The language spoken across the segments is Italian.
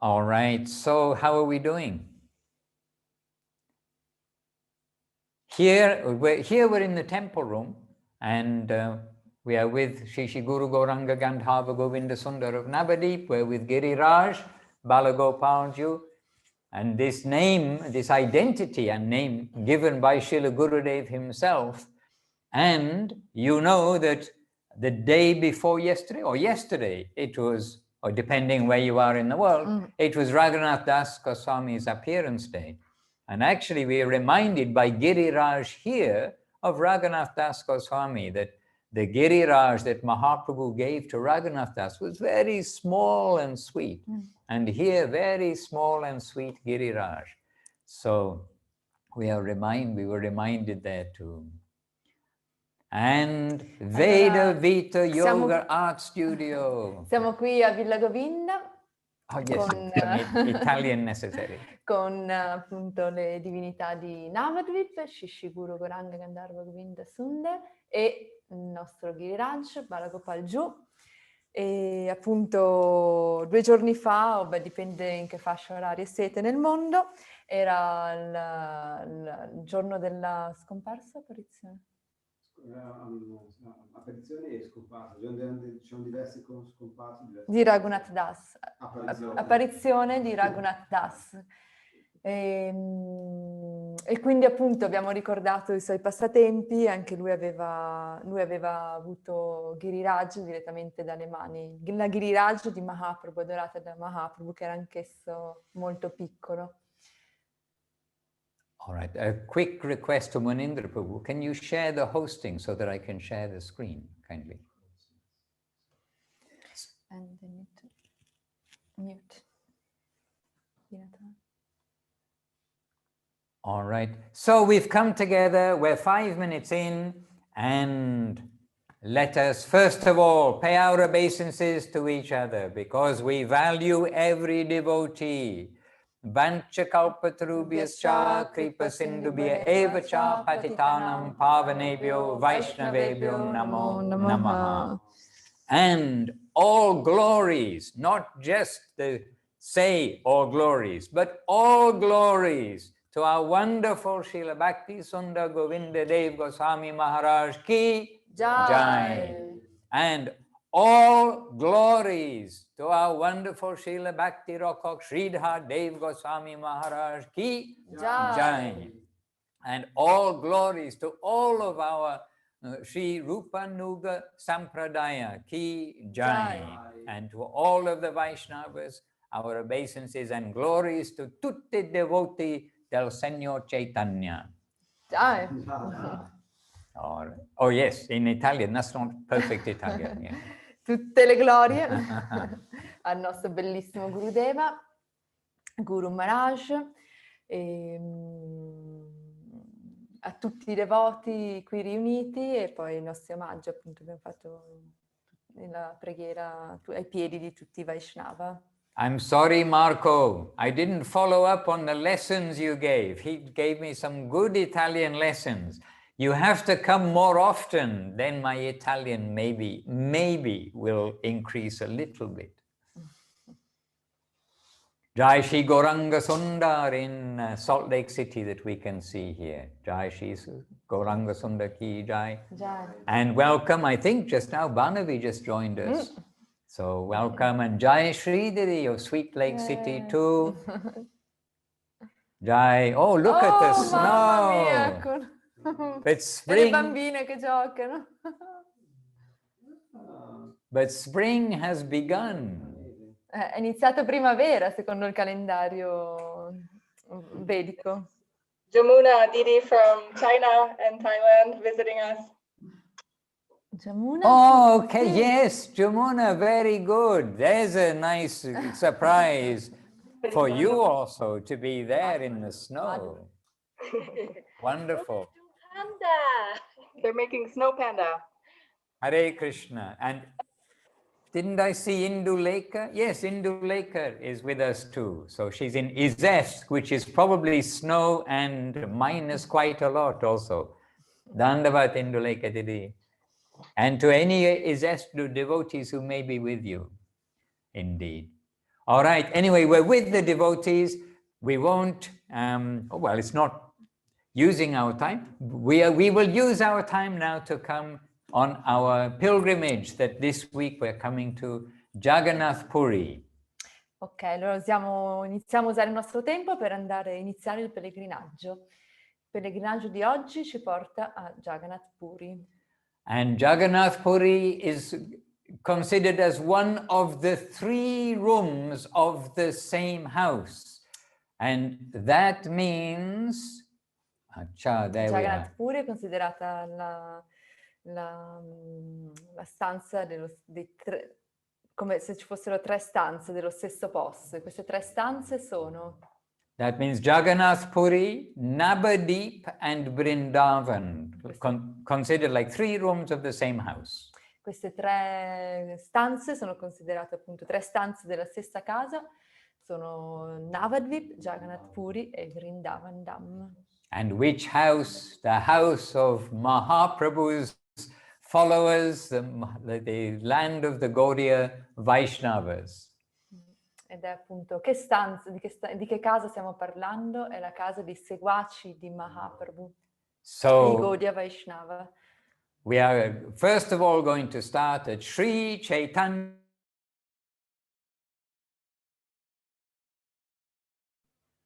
All right, so how are we doing? Here we're in the temple room, and we are with Shri Guru Gauranga Gandhava Govinda Sundar of Navadwip. We're with Giriraj, Balagopalju, and this name, this identity and name given by Srila Gurudev himself. And you know that the day before yesterday, or yesterday, it was, or depending where you are in the world, it was Raghunath Das Goswami's appearance day. And actually we are reminded by Giriraj here of Raghunath Das Goswami, that the Giriraj that Mahaprabhu gave to Raghunath Das was very small and sweet. And here, very small and sweet Giriraj. So we were reminded there too. And Veda Vita Yoga Art Studio. Siamo qui a Villa Govinda. Oh yes, con, Italian necessary. Con appunto le divinità di Navadwip, Shri Guru Gauranga Gandharva Govinda Sundar e il nostro Giriraj, Balagopalju. E appunto 2 giorni fa, o beh, dipende in che fascia oraria siete nel mondo, era il giorno della scomparsa, apparizione? Apparizione e scomparsa, ci sono diversi scomparsi. Di Raghunath Das, apparizione di Raghunath Das. E quindi appunto abbiamo ricordato i suoi passatempi, anche lui aveva avuto Giriraj direttamente dalle mani, la Giriraj di Mahaprabhu, adorata da Mahaprabhu, che era anch'esso molto piccolo. All right, a quick request to Munindra Prabhu. Can you share the hosting so that I can share the screen, kindly? And then mute. All right, so we've come together, we're 5 minutes in, and let us first of all pay our obeisances to each other, because we value every devotee. Vancha kalpatarubhyascha kripa sindubhya eva cha patitanam pavanebhyo vaishnavebhyo namo namaha. And all glories, not just the say all glories, but all glories to our wonderful Srila Bhakti Sundar Govinda Dev Goswami Maharaj ki Jai. And all glories to our wonderful Srila Bhakti Rakshak Sridhar Dev Goswami Maharaj ki Jai. And all glories to all of our Sri Rupanuga Sampradaya ki Jai. And to all of the Vaishnavas, our obeisances and glories to tutti devoti del Signor Chaitanya. Jai. Oh yes, in Italian, that's not perfect Italian. Yeah. Tutte le glorie al nostro bellissimo Gurudeva, Guru Maharaj, e a tutti i devoti qui riuniti, e poi i nostri omaggi, appunto abbiamo fatto la preghiera ai piedi di tutti i Vaishnava. I'm sorry, Marco, I didn't follow up on the lessons you gave. He gave me some good Italian lessons. You have to come more often, then my Italian maybe will increase a little bit. Jai Shri Gauranga Sundar in Salt Lake City that we can see here. Jai Shri Gauranga Sundar ki Jai. Jai. And welcome, I think just now Banavi just joined us. So welcome, and Jai Shri Didi of Sweet Lake City too. Jai, oh look at the snow. But spring, le bambine che giocano. But spring has begun. È iniziata primavera secondo il calendario vedico. Jamuna Didi from China and Thailand visiting us. Jamuna? Oh, okay, yes, Jamuna, very good. There's a nice surprise for you also to be there in the snow. Wonderful. Panda. They're making snow panda. Hare Krishna. And didn't I see Indulekha? Yes, Indulekha is with us too. So she's in Izest, which is probably snow and minus quite a lot also. Dandavat Indulekha Didi. And to any Izest devotees who may be with you, indeed. All right, anyway, we're with the devotees. We won't, well, it's not using our time. We will use our time now to come on our pilgrimage that this week we're coming to Jagannath Puri. Ok, allora iniziamo a usare il nostro tempo per iniziare il pellegrinaggio. Il pellegrinaggio di oggi ci porta a Jagannath Puri. And Jagannath Puri is considered as one of the 3 rooms of the same house. And that means, there we are. Jagannath Puri è considerata la stanza dei 3, come se ci fossero 3 stanze dello stesso posto. E queste 3 stanze sono... That means Jagannath Puri, Navadwip and Vrindavan, considered like 3 rooms of the same house. Queste 3 stanze sono considerate appunto 3 stanze della stessa casa, sono Navadwip, Jagannath Puri e Vrindavan Dham. And which house? The house of Mahaprabhu's followers, the land of the Gaudiya Vaishnavas. Ed è appunto di che casa stiamo parlando? È la casa dei seguaci di Mahaprabhu, di Gaudiya Vaishnava. We are first of all going to start at Sri Chaitanya.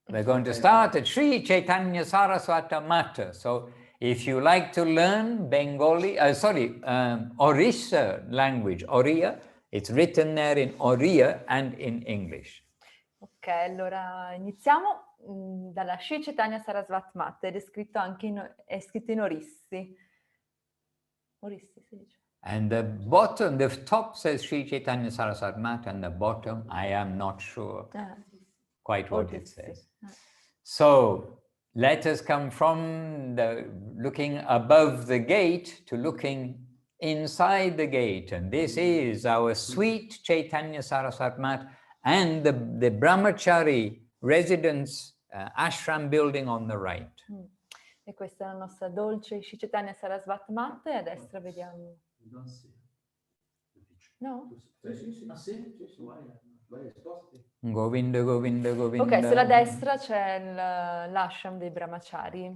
We're going to start at Sri Chaitanya Saraswata Mata. So if you like to learn Bengali, Orissa language, Oriya, it's written there in Oriya and in English. Ok, allora iniziamo dalla Sri Chaitanya Saraswata Mata ed è scritto anche è scritto in Orissi. Orissi si dice. And the top says Sri Chaitanya Saraswata Mata, and the bottom, I am not sure quite what it says. So let us come from looking above the gate to looking inside the gate. And this is our sweet Chaitanya Saraswata Mat and the Brahmachari residence ashram building on the right. E questa è la nostra dolce Sri Chaitanya Saraswata Mat e a destra vediamo... No? Govinda, Govinda, Govinda. Ok, sulla destra c'è l'ashram dei Brahmachari.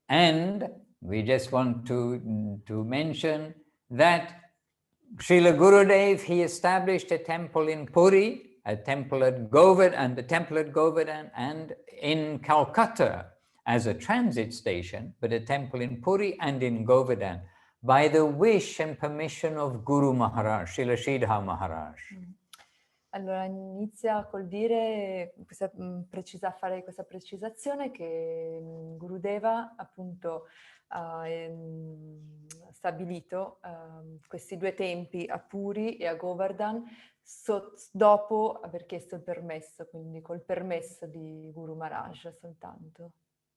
And we just want to mention that Srila Gurudev, he established a temple in Puri, a temple at Govardhan, the temple at Govardhan, and in Calcutta as a transit station, but a temple in Puri and in Govardhan, by the wish and permission of Guru Maharaj, Srila Sridhar Maharaj. Allora inizia col dire, fare questa precisazione che Gurudeva appunto ha stabilito questi 2 tempi a Puri e a Govardhan dopo aver chiesto il permesso, quindi col permesso di Guru Maharaj soltanto.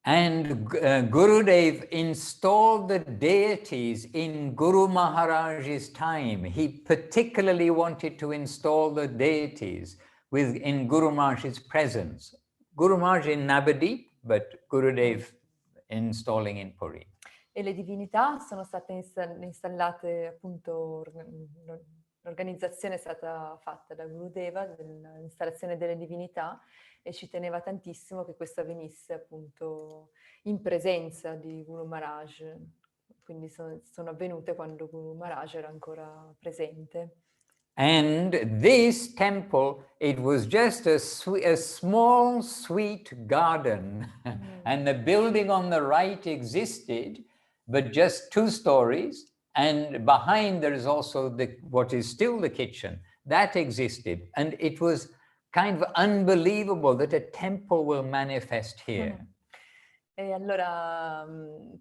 And Gurudev installed the deities in Guru Maharaj's time. He particularly wanted to install the deities in Guru Maharaj's presence. Guru Maharaj in Navadwip, but Gurudev installing in Puri. E le divinità sono state installate appunto, l'organizzazione è stata fatta da Gurudeva, l'installazione delle divinità, e ci teneva tantissimo che questo avvenisse appunto in presenza di Guru Maharaj, quindi sono avvenute quando Guru Maharaj era ancora presente. And this temple, it was just a small sweet garden, and the building on the right existed, but just 2 stories, and behind there is also what is still the kitchen, that existed, and it was kind of unbelievable that a temple will manifest here. E allora,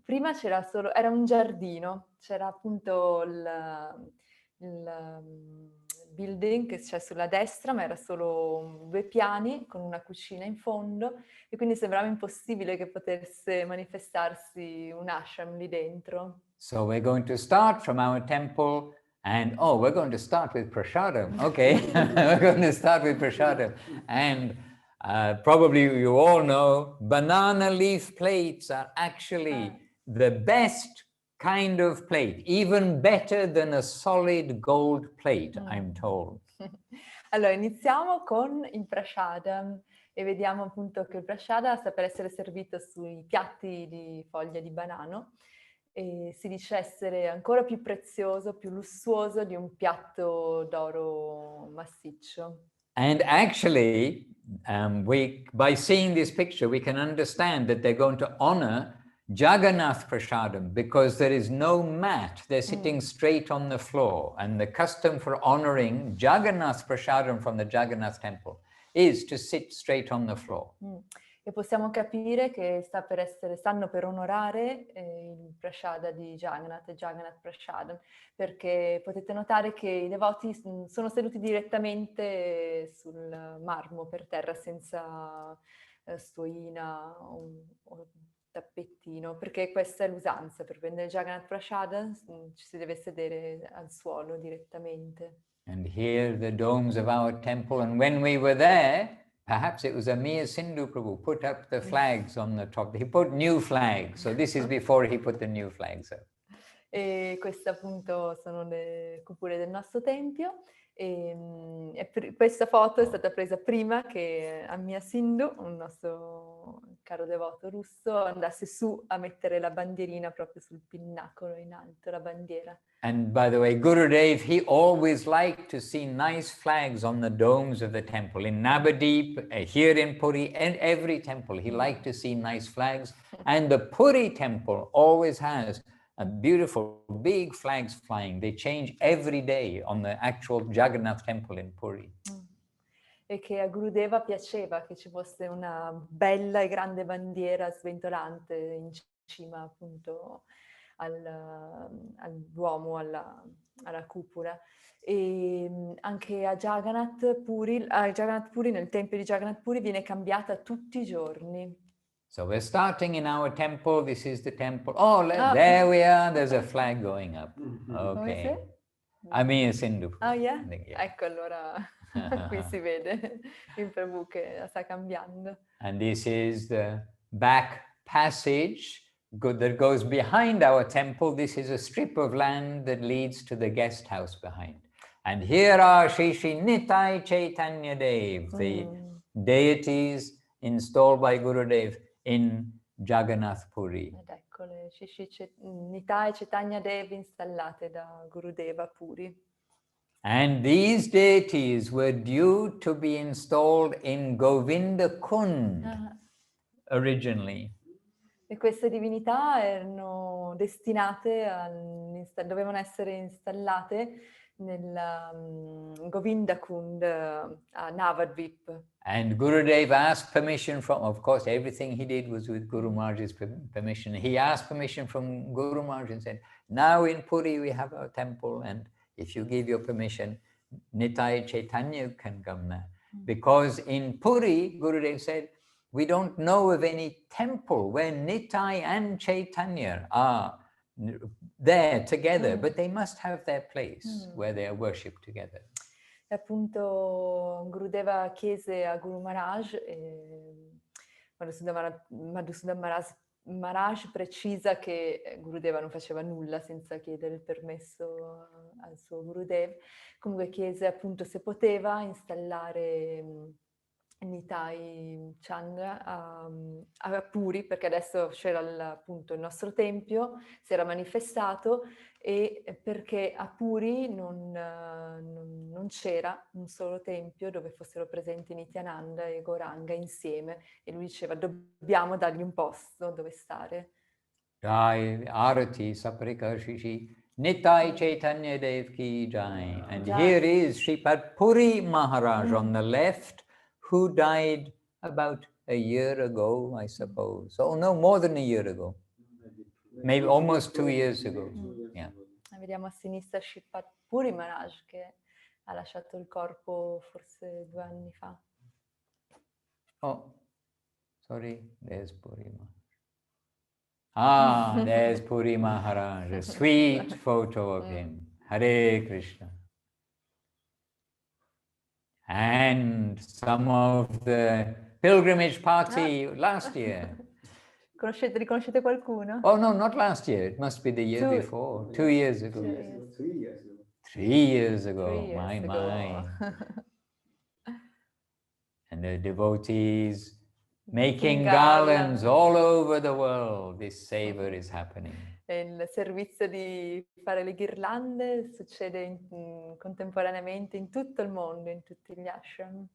prima era un giardino, c'era appunto il building che c'è sulla destra, ma era solo 2 piani con una cucina in fondo, e quindi sembrava impossibile che potesse manifestarsi un ashram lì dentro. So we're going to start from our temple. And we're going to start with prasadam. Okay, we're going to start with prasadam. And probably you all know, banana leaf plates are actually the best kind of plate, even better than a solid gold plate, I'm told. Allora, iniziamo con il prashadam e vediamo appunto che il prashada sta per essere servito sui piatti di foglia di banano e si dice essere ancora più prezioso, più lussuoso di un piatto d'oro massiccio. And actually, by seeing this picture, we can understand that they're going to honor Jagannath Prasadam because there is no mat. They're sitting straight on the floor. And the custom for honoring Jagannath Prasadam from the Jagannath temple is to sit straight on the floor. E possiamo capire che stanno per onorare il prashada di Jagannath, Jagannath Prasadam, perché potete notare che i devoti sono seduti direttamente sul marmo per terra senza stuoina o tappettino, perché questa è l'usanza, per prendere Jagannath Prasadam ci si deve sedere al suolo direttamente. And here the domes of our temple, and when we were there, perhaps it was Amir Sindhu Prabhu put up the flags on the top. He put new flags, so this is before he put the new flags up. E queste appunto sono le cupole del nostro tempio e questa foto è stata presa prima che Amir Sindhu, un nostro caro devoto russo, andasse su a mettere la bandierina proprio sul pinnacolo in alto, la bandiera. And by the way, Gurudev, he always liked to see nice flags on the domes of the temple. In Navadwip, here in Puri, and every temple, he liked to see nice flags. And the Puri temple always has a beautiful big flags flying. They change every day on the actual Jagannath temple in Puri. E che a Gurudeva piaceva che ci fosse una bella e grande bandiera sventolante in cima appunto al Duomo, alla cupola. E anche a Jagannath Puri, nel tempio di Jagannath Puri, viene cambiata tutti i giorni. So we're starting in our temple. This is the temple. Oh, there we are. There's a flag going up. Okay. Amir Sindhu. Oh yeah? Yeah. Ecco, allora qui si vede il Prabhu che la sta cambiando. And this is the back passage that goes behind our temple. This is a strip of land that leads to the guest house behind. And here are Shri Nitai Chaitanya Dev, the deities installed by Gurudev in Jagannath Puri. Ed ecco le Nitai Chaitanya Dev installate da Gurudeva Puri. And these deities were due to be installed in Govinda Kund originally. E queste divinità erano destinate dovevano essere installate nel Govinda Kund a Navadwip. And Gurudev asked permission from, of course, everything he did was with Guru Maharaj's permission. He asked permission from Guru Maharaj and said, now in Puri we have our temple, and if you give your permission, Nitai Chaitanya can come there. Because in Puri, Gurudev said, we don't know of any temple where Nitai and Chaitanya are there together, but they must have their place where they are worshipped together. E appunto Gurudeva chiese a Guru Maharaj, Madhusudan Maharaj precisa che Gurudeva non faceva nulla senza chiedere il permesso al suo Gurudev. Comunque chiese appunto se poteva installare Nitai Chandra a Puri, perché adesso c'era appunto il nostro tempio, si era manifestato, e perché a Puri non c'era un solo tempio dove fossero presenti Nityananda e Gauranga insieme, e lui diceva dobbiamo dargli un posto dove stare. Jai Arati Saprikarshi Nitai Chaitanya Dev Ki Jai. And here is Sripad Puri Maharaj on the left, who died about a year ago, I suppose. Oh no, more than a year ago. Maybe almost 2 years ago. Yeah. Vediamo a sinistra Sripad Puri Maharaj che ha lasciato il corpo forse 2 anni fa. Oh, sorry, there's Puri Maharaj. There's Puri Maharaj, a sweet photo of him. Hare Krishna. And some of the pilgrimage party last year. Riconoscete qualcuno? Oh no, not last year. It must be the year before. 2 years ago. 3 years ago. 3 years ago. My. the devotees making garlands. garlands all over the world. This savor is happening. E il servizio di fare le ghirlande succede contemporaneamente in tutto il mondo, in tutti gli ashram.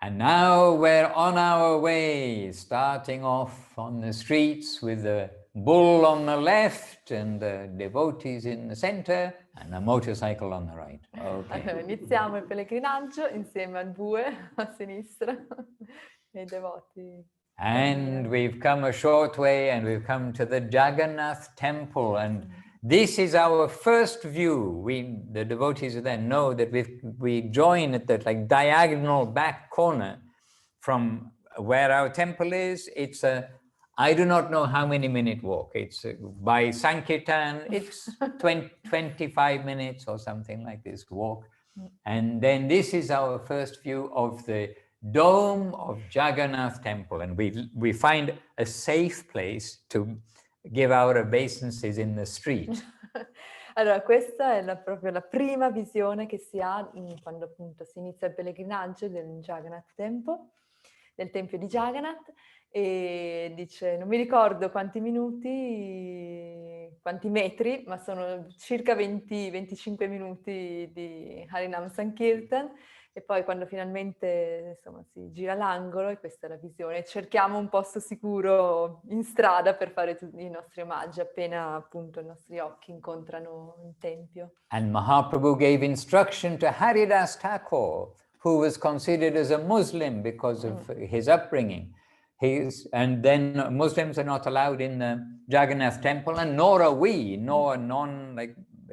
And now we're on our way, starting off on the streets with the bull on the left and the devotees in the center and a motorcycle on the right. Okay. Allora, iniziamo il pellegrinaggio insieme al bue a sinistra e i devoti. And we've come a short way and we've come to the Jagannath temple, and this is our first view. The devotees then know that we join at the diagonal back corner from where our temple is. It's I do not know how many minute walk. It's by Sankirtan, it's 25 minutes or something like this walk. And then this is our first view of the dome of Jagannath temple, and we find a safe place to give our obeisances in the street. Allora, questa è proprio la prima visione che si ha quando appunto si inizia il pellegrinaggio del Jagannath Temple, del tempio di Jagannath, e dice, non mi ricordo quanti minuti, quanti metri, ma sono circa 20-25 minuti di Harinam Sankirtan, e poi quando finalmente insomma, si gira l'angolo, e questa è la visione, cerchiamo un posto sicuro in strada per fare tutti i nostri omaggi appena appunto i nostri occhi incontrano il tempio. And Mahaprabhu gave instruction to Haridas Thakur, who was considered as a Muslim because of his upbringing. And then Muslims are not allowed in the Jagannath temple, and nor are we, nor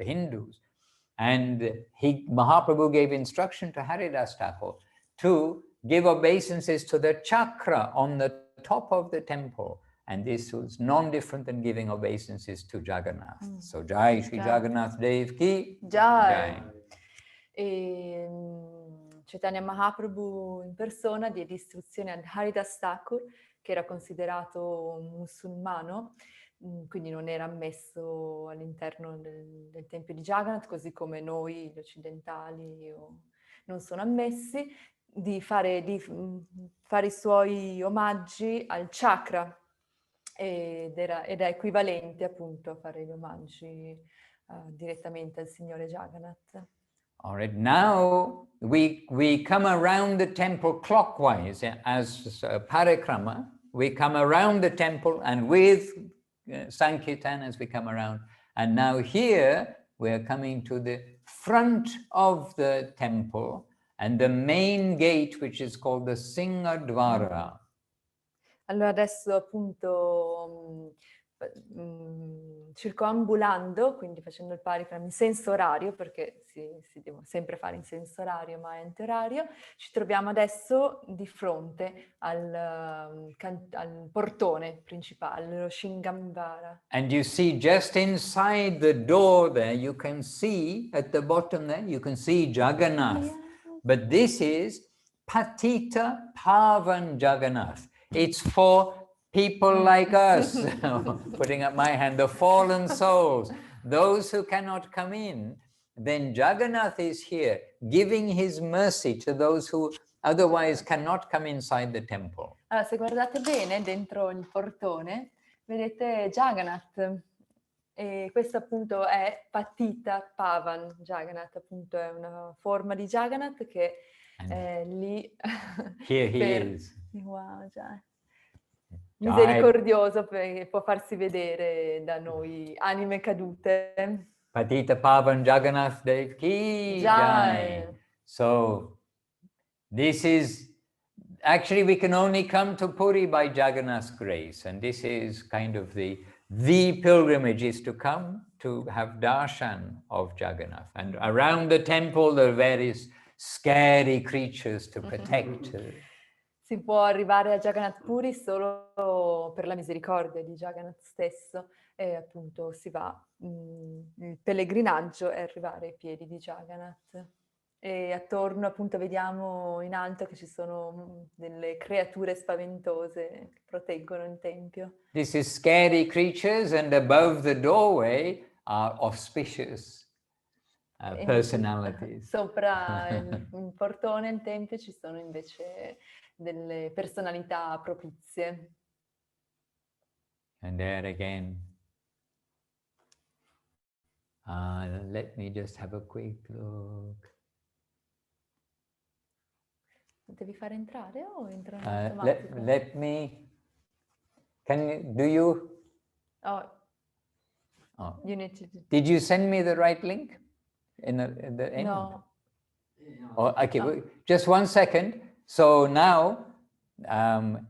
Hindus. And Mahaprabhu gave instruction to Haridas Thakur to give obeisances to the chakra on the top of the temple. And this was non-different than giving obeisances to Jagannath. So Jai Sri Jagannath Dev Ki Jai. E Chaitanya Mahaprabhu in persona diede istruzioni ad Haridas Thakur, che era considerato un musulmano, quindi non era ammesso all'interno del tempio di Jagannath, così come noi, gli occidentali, non sono ammessi, di fare i suoi omaggi al chakra, ed è equivalente appunto a fare gli omaggi direttamente al Signore Jagannath. All right, now we come around the temple clockwise as parikrama. We come around the temple and with Sankirtan as we come around. And now here we're coming to the front of the temple and the main gate, which is called the Singadwara. Allora adesso appunto circoambulando, quindi facendo il parikram in senso orario, perché si deve sempre fare in senso orario ma è antiorario, ci troviamo adesso di fronte al portone principale, lo Shingambara. And you see just inside the door there, you can see at the bottom there, you can see Jagannath. Yeah. But this is Patita Pavan Jagannath. It's for people like us, putting up my hand, the fallen souls, those who cannot come in. Then Jagannath is here, giving his mercy to those who otherwise cannot come inside the temple. Allora, se guardate bene dentro il portone, vedete Jagannath. E questo appunto è Patita Pavan Jagannath, appunto è una forma di Jagannath che è lì. Here he is. Wow, già. Misericordioso, perché può farsi vedere da noi anime cadute. Patita Pavan Jagannath Dev Ki Jai. So this is actually we can only come to Puri by Jagannath's grace, and this is kind of the pilgrimage is to come to have darshan of Jagannath, and around the temple there are various scary creatures to protect. Si può arrivare a Jagannath Puri solo per la misericordia di Jagannath stesso, e appunto si va, il pellegrinaggio è arrivare ai piedi di Jagannath. E attorno appunto vediamo in alto che ci sono delle creature spaventose che proteggono il tempio. This is scary creatures, and above the doorway are auspicious personalities. Sopra il portone, il tempio, ci sono invece delle personalità propizie. And there again, let me just have a quick look. Devi fare entrare o entrano in automatico? Let me, do you? Oh, Oh. you need to do. Did you send me the right link in the end? No. Oh, okay, just 1 second. So now,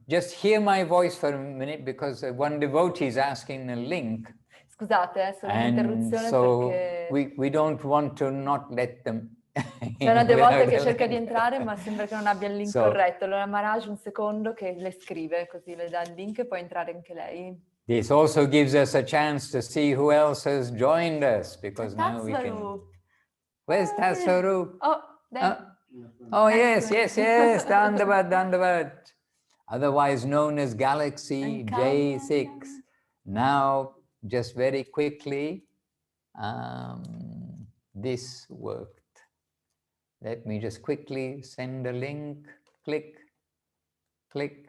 just hear my voice for a minute because one devotee is asking a link. Scusate, solo And un'interruzione so perché we don't want to not let them. c'è una devota che cerca di entrare ma sembra che non abbia il link corretto. Allora Maharaj un secondo che le scrive, così le dà il link e può entrare anche lei. This also gives us a chance to see who else has joined us, because now we can. Where's Tatsaru? Oh, there. Oh yes, Dandavad, Dandavad. Otherwise known as Galaxy J6. Now, just very quickly, this worked. Let me just quickly send a link. Click, click.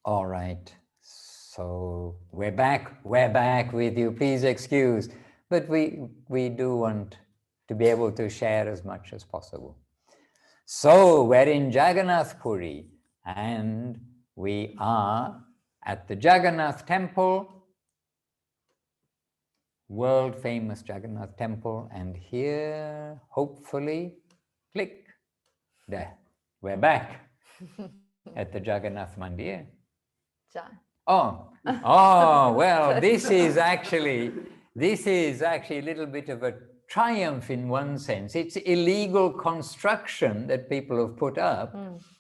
All right, so we're back with you. Please excuse, but we do want to be able to share as much as possible. So we're in Jagannath Puri, and we are at the Jagannath Temple, world famous Jagannath Temple, and here, hopefully, click, there, we're back at the Jagannath Mandir. Oh, well, this is actually a little bit of a triumph in one sense. It's illegal construction that people have put up,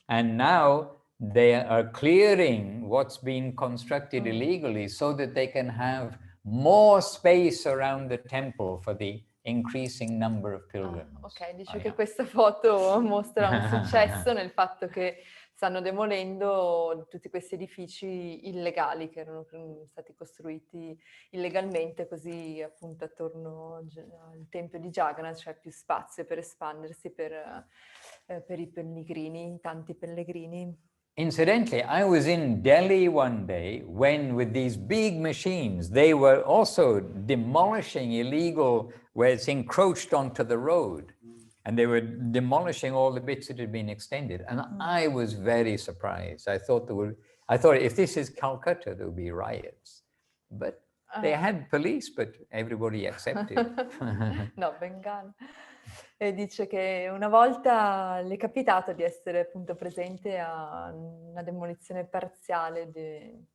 and now they are clearing what's been constructed illegally so that they can have more space around the temple for the increasing number of pilgrims. Ok, dice che questa foto mostra un successo nel fatto che stanno demolendo tutti questi edifici illegali che erano stati costruiti illegalmente, così appunto attorno al tempio di Jagannath c'è più spazio per espandersi per i pellegrini, tanti pellegrini. Incidentally, I was in Delhi one day when, with these big machines, they were also demolishing illegal, where it's encroached onto the road. And they were demolishing all the bits that had been extended. And I was very surprised. I thought if this is Calcutta, there would be riots. But they had police, but everybody accepted. No, Bengala. E dice che una volta le è capitato di essere appunto presente a una demolizione parziale di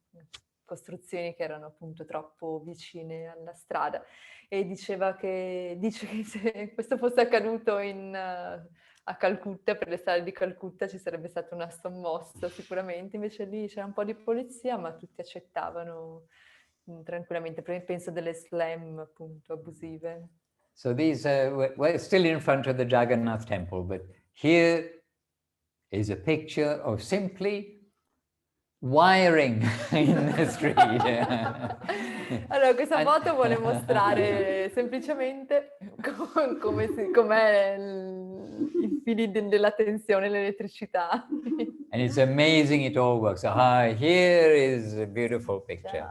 costruzioni che erano appunto troppo vicine alla strada. E dice che se questo fosse accaduto a Calcutta, per le strade di Calcutta, ci sarebbe stata una sommossa sicuramente, invece lì c'era un po' di polizia, ma tutti accettavano tranquillamente, penso delle slam appunto abusive. So these, we're still in front of the Jagannath temple, but here is a picture of simply wiring in the street. Allora, questa foto vuole mostrare semplicemente com'è i fili della tensione, l'elettricità. And it's amazing it all works. Here is a beautiful picture.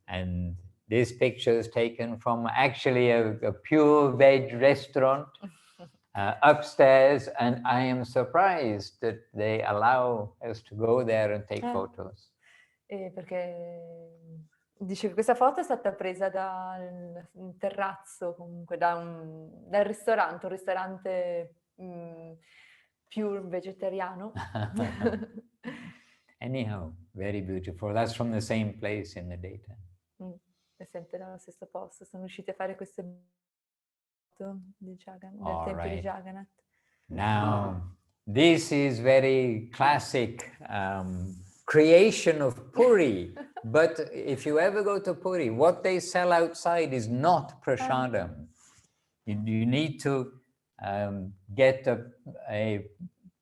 And this picture is taken from actually a pure veg restaurant upstairs, and I am surprised that they allow us to go there and take photos. Perché dice che questa foto è stata presa dal terrazzo, comunque dal ristorante, un ristorante più vegetariano. Anyhow, very beautiful. That's from the same place in the daytime. È sempre dallo stesso posto. Sono riusciti a fare queste foto del tempio di Jagannath. Now, this is very classic creation of Puri. But if you ever go to Puri, what they sell outside is not prasadam. You need to get a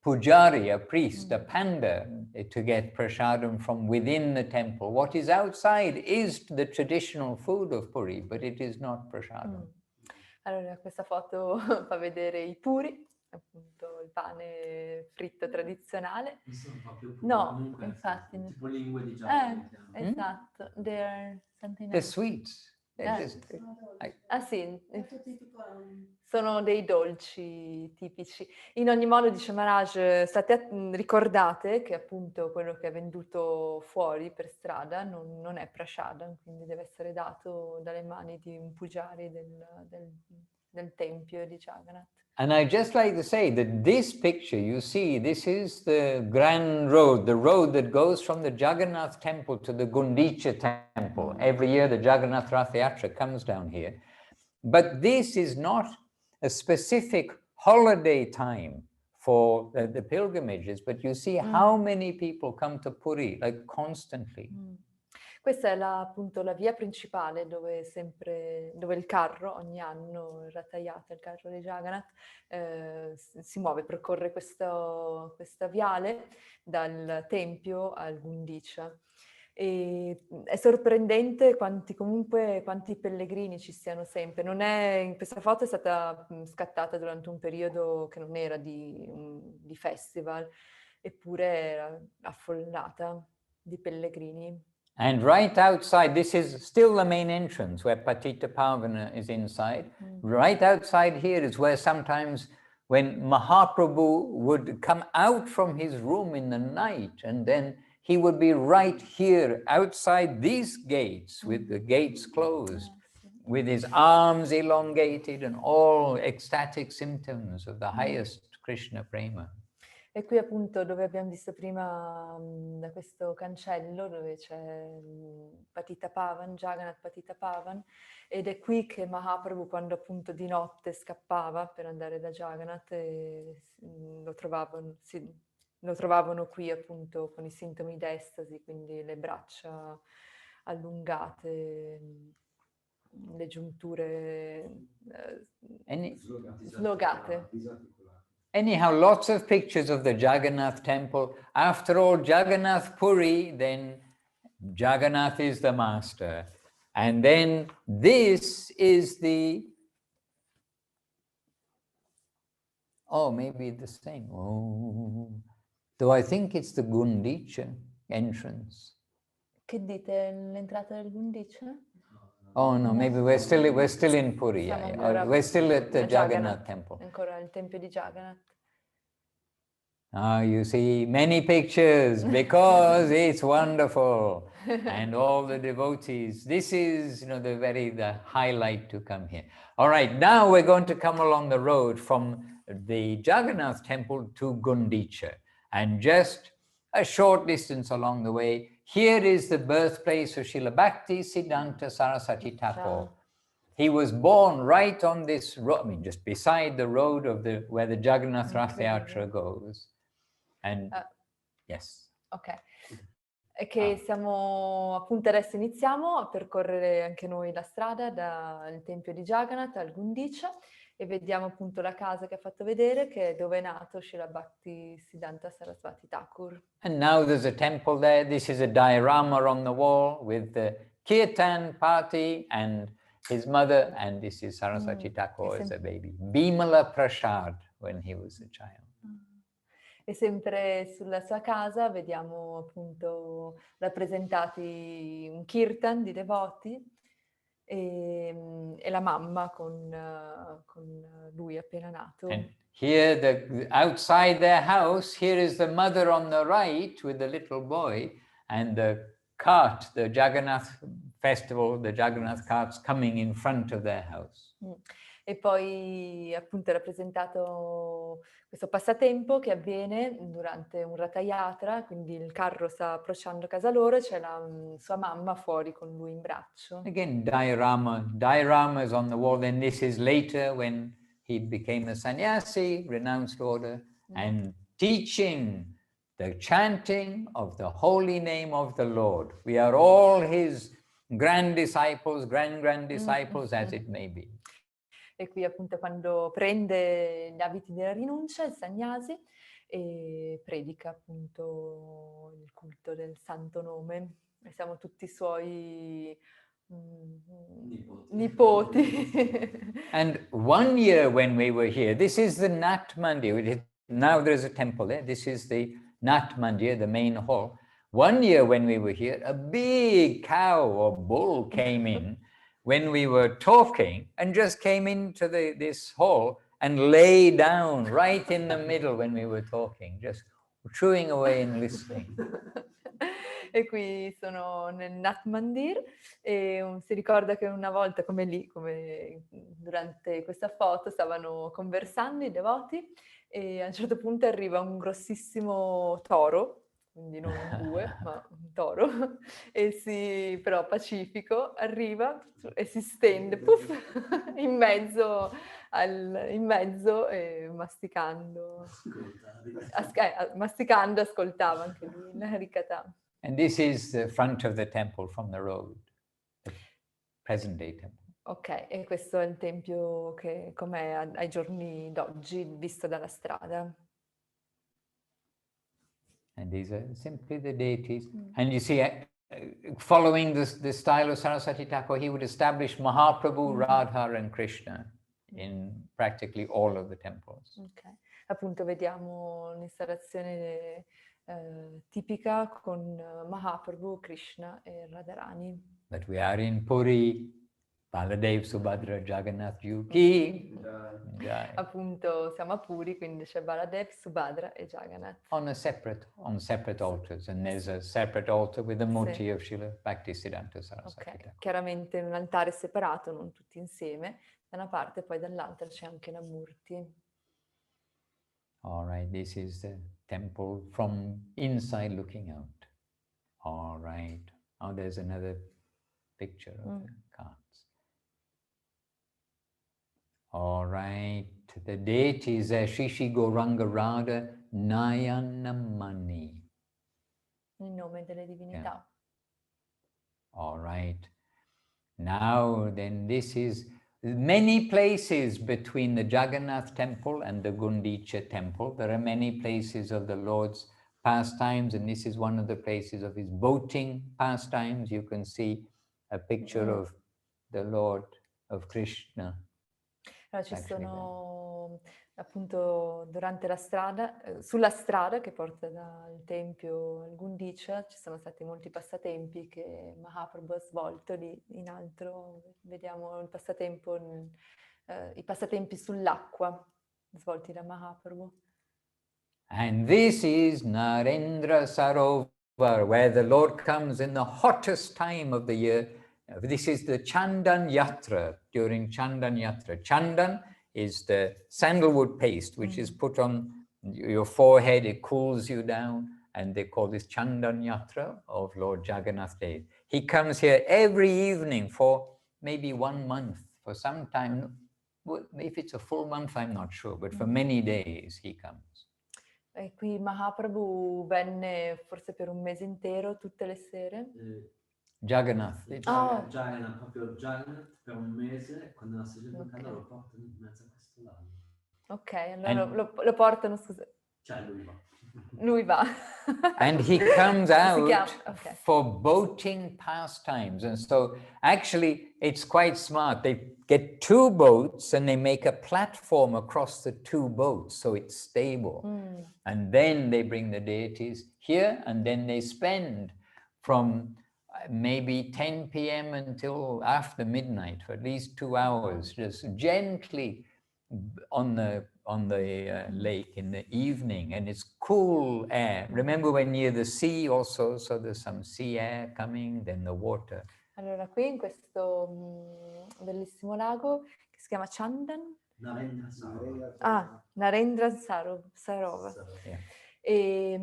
pujari, a priest, a panda, to get prasadam from within the temple. What is outside is the traditional food of Puri, but it is not prasadam. Allora, questa foto fa vedere i puri, appunto il pane fritto tradizionale. Questo è un po' più No, comunque, infatti. tipo lingue di Giappone. Esatto, they're something The else. sweets. Ah sì, sono dei dolci tipici. In ogni modo, dice Maharaj, ricordate che appunto quello che è venduto fuori per strada non è prasada, quindi deve essere dato dalle mani di un pujari del tempio di Jagannath. And I'd just like to say that this picture, you see, this is the grand road, the road that goes from the Jagannath temple to the Gundicha temple. Every year the Jagannath Rath Yatra comes down here. But this is not a specific holiday time for the pilgrimages, but you see how many people come to Puri, like constantly. Questa è appunto la via principale dove il carro ogni anno, il Ratayata, il carro di Jagannath, si muove, percorre questa viale dal tempio al Gundicha. E è sorprendente quanti pellegrini ci siano sempre. Questa foto è stata scattata durante un periodo che non era di festival, eppure era affollata di pellegrini. And right outside, this is still the main entrance where Patita Pavana is inside. Right outside here is where sometimes when Mahaprabhu would come out from his room in the night, and then he would be right here outside these gates with the gates closed, with his arms elongated and all ecstatic symptoms of the highest Krishna prema. E qui appunto dove abbiamo visto prima da questo cancello dove c'è Patita Pavan, Jagannath Patita Pavan, ed è qui che Mahaprabhu quando appunto di notte scappava per andare da Jagannath lo trovavano qui appunto con i sintomi d'estasi, quindi le braccia allungate, le giunture slogate. Anyhow, lots of pictures of the Jagannath temple. After all, Jagannath Puri, then Jagannath is the master. And then this is maybe the same. So I think it's the Gundicha entrance. Che dite, l'entrata del Gundicha? Oh no, maybe we're still in Puri. We're still at the Jagannath temple. Ancora il tempio di Jagannath. You see many pictures because it's wonderful. And all the devotees, this is the highlight to come here. All right, now we're going to come along the road from the Jagannath temple to Gundicha. And just a short distance along the way, here is the birthplace of Srila Bhakti Siddhanta Saraswati Thakur. He was born right on this road, just beside the road where the Jagannath Rath Yatra goes. And yes. Ok. E che siamo appunto adesso iniziamo a percorrere anche noi la strada dal tempio di Jagannath al Gundicha e vediamo appunto la casa che ha fatto vedere, che è dove è nato Srila Bhakti Siddhanta Saraswati Thakur. And now there's a temple there. This is a diorama on the wall with the kirtan party and his mother, and this is Saraswati Thakur as a baby. Bimala Prasad when he was a child. E sempre sulla sua casa vediamo appunto rappresentati un kirtan di devoti e la mamma con lui appena nato. And here, outside their house, here is the mother on the right with the little boy, and the cart, the Jagannath festival, the Jagannath carts coming in front of their house. E poi appunto è rappresentato questo passatempo che avviene durante un Ratayatra, quindi il carro sta approcciando casa loro e c'è la sua mamma fuori con lui in braccio. Again, diorama is on the wall. Then this is later when he became a sannyasi, renounced order, and teaching the chanting of the holy name of the Lord. We are all his grand disciples, grand disciples, as it may be. E qui appunto quando prende gli abiti della rinuncia, il sannyasi, e predica appunto il culto del santo nome. E siamo tutti suoi nipoti. And one year when we were here, this is the Nat Mandir. Now there's a temple there. This is the Nat Mandir, the main hall. One year when we were here, a big cow or bull came in when we were talking and just came into this hall and lay down right in the middle when we were talking, just chewing away and listening. E qui sono nel Nat Mandir e si ricorda che una volta, come lì, come durante questa foto, stavano conversando i devoti e a un certo punto arriva un grossissimo toro, quindi non un bue, ma un toro, e però pacifico, arriva e si stende, puff, in mezzo, masticando. Masticando ascoltava anche lui la Harikatha. And this is the front of the temple from the road, the present day temple. Ok, e questo è il tempio che com'è ai giorni d'oggi, visto dalla strada. And these are simply the deities. And you see, following the style of Saraswati Thakur, he would establish Mahaprabhu, Radha and Krishna in practically all of the temples. Ok, appunto vediamo un'installazione tipica con Mahaprabhu, Krishna e Radharani. But we are in Puri, Baladev, Subhadra, Jagannath Ki. Appunto siamo a Puri, quindi c'è Baladev, Subhadra e Jagannath. On separate altars, and there's a separate altar with the murti of Srila Bhaktisiddhanta Saraswati Thakur. Chiaramente in un altare separato, non tutti insieme, da una parte e poi dall'altra c'è anche la murti. All right, this is the temple from inside looking out. All right. Oh, there's another picture of the cards. All right. The deities are Shishi Goranga Radha Nayanamani. Il nome delle divinità. Yeah. All right. Now then, this is many places between the Jagannath temple and the Gundicha temple. There are many places of the Lord's pastimes, and this is one of the places of his boating pastimes. You can see a picture of the Lord of Krishna. Allora, ci sono appunto durante la strada, sulla strada che porta dal tempio al Gundicha, ci sono stati molti passatempi che Mahaprabhu ha svolto lì in alto. Vediamo i passatempi sull'acqua svolti da Mahaprabhu. And this is Narendra Sarovar, where the Lord comes in the hottest time of the year. This is the Chandan Yatra, during Chandan Yatra. Chandan is the sandalwood paste, which is put on your forehead, it cools you down, and they call this Chandan Yatra of Lord Jagannath Day. He comes here every evening for maybe 1 month, for some time. If it's a full month, I'm not sure, but for many days he comes. E qui Mahaprabhu venne forse per un mese intero, tutte le sere. Jagannath. Jagannath, proprio Jagannath per un mese, quando la stagione del caldo lo portano in mezzo a questo lago. Ok, allora lo portano, scusa. Cioè lui va. Lui va. And he comes out for boating pastimes. And so actually it's quite smart. They get 2 boats and they make a platform across the 2 boats so it's stable. And then they bring the deities here, and then they spend from maybe 10 p.m. until after midnight for at least 2 hours, just gently on the lake in the evening, and it's cool air. Remember when near the sea also, so there's some sea air coming, then the water. Allora, qui in questo bellissimo lago che si chiama Chandan. Narendra Sarovar. Yeah. E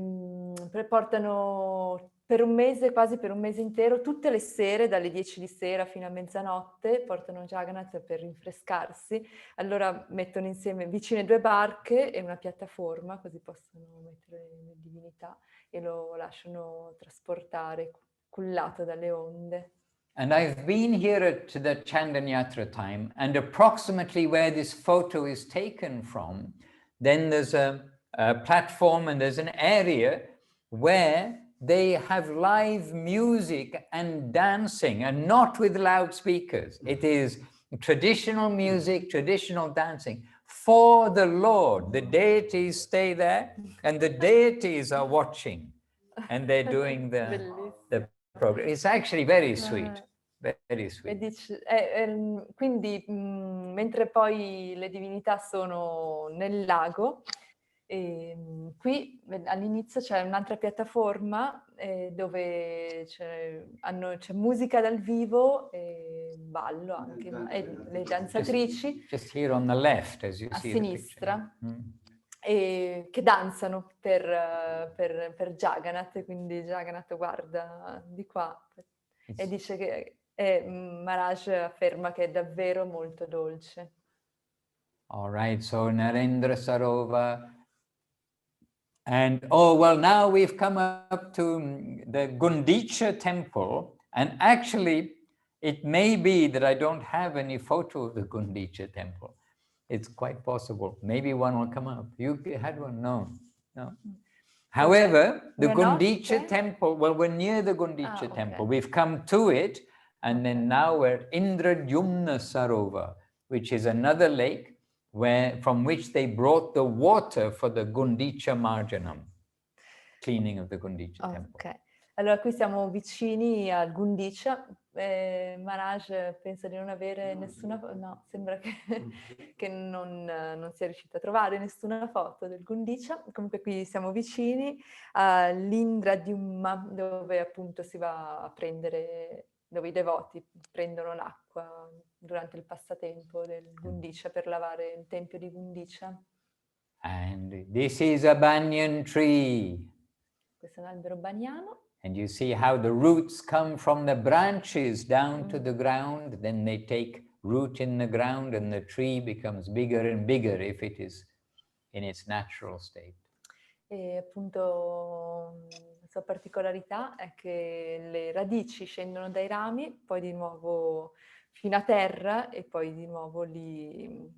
portano per un mese, quasi per un mese intero, tutte le sere, dalle 10 di sera fino a mezzanotte, portano Jagannath per rinfrescarsi. Allora mettono insieme vicine 2 barche e una piattaforma, così possono mettere le divinità e lo lasciano trasportare, cullato dalle onde. And I've been here at the Chandan Yatra time, and approximately where this photo is taken from, then there's a platform and there's an area where they have live music and dancing, and not with loudspeakers. It is traditional music, traditional dancing for the Lord. The deities stay there, and the deities are watching, and they're doing the program. It's actually very sweet. Very sweet. Quindi mentre poi le divinità sono nel lago, qui all'inizio c'è un'altra piattaforma dove c'è musica dal vivo e ballo anche, e le danzatrici just here on the left, as you a see sinistra, che danzano per Jagannath, quindi Jagannath guarda di qua e dice che Maharaj afferma che è davvero molto dolce. All right, so Narendra Sarova. And now we've come up to the Gundicha temple, and actually it may be that I don't have any photo of the Gundicha temple. It's quite possible. Maybe one will come up. You had one? No. However, the Gundicha temple, well, we're near the Gundicha temple. We've come to it, and then now we're Indradyumna Sarova, which is another lake from which they brought the water for the Gundicha Marjanam, cleaning of the Gundicha temple. Ok, allora qui siamo vicini al Gundicha. Maharaj pensa di non avere nessuna, no, sembra che non sia riuscito a trovare nessuna foto del Gundicha. Comunque qui siamo vicini all'Indradyumna, dove appunto si va a prendere, dove i devoti prendono l'acqua durante il passatempo del Gundicha per lavare il tempio di Gundicha. And this is a banyan tree. Questo è un albero baniano. And you see how the roots come from the branches down to the ground, then they take root in the ground and the tree becomes bigger and bigger if it is in its natural state. E appunto la sua particolarità è che le radici scendono dai rami, poi di nuovo fino a terra e poi di nuovo li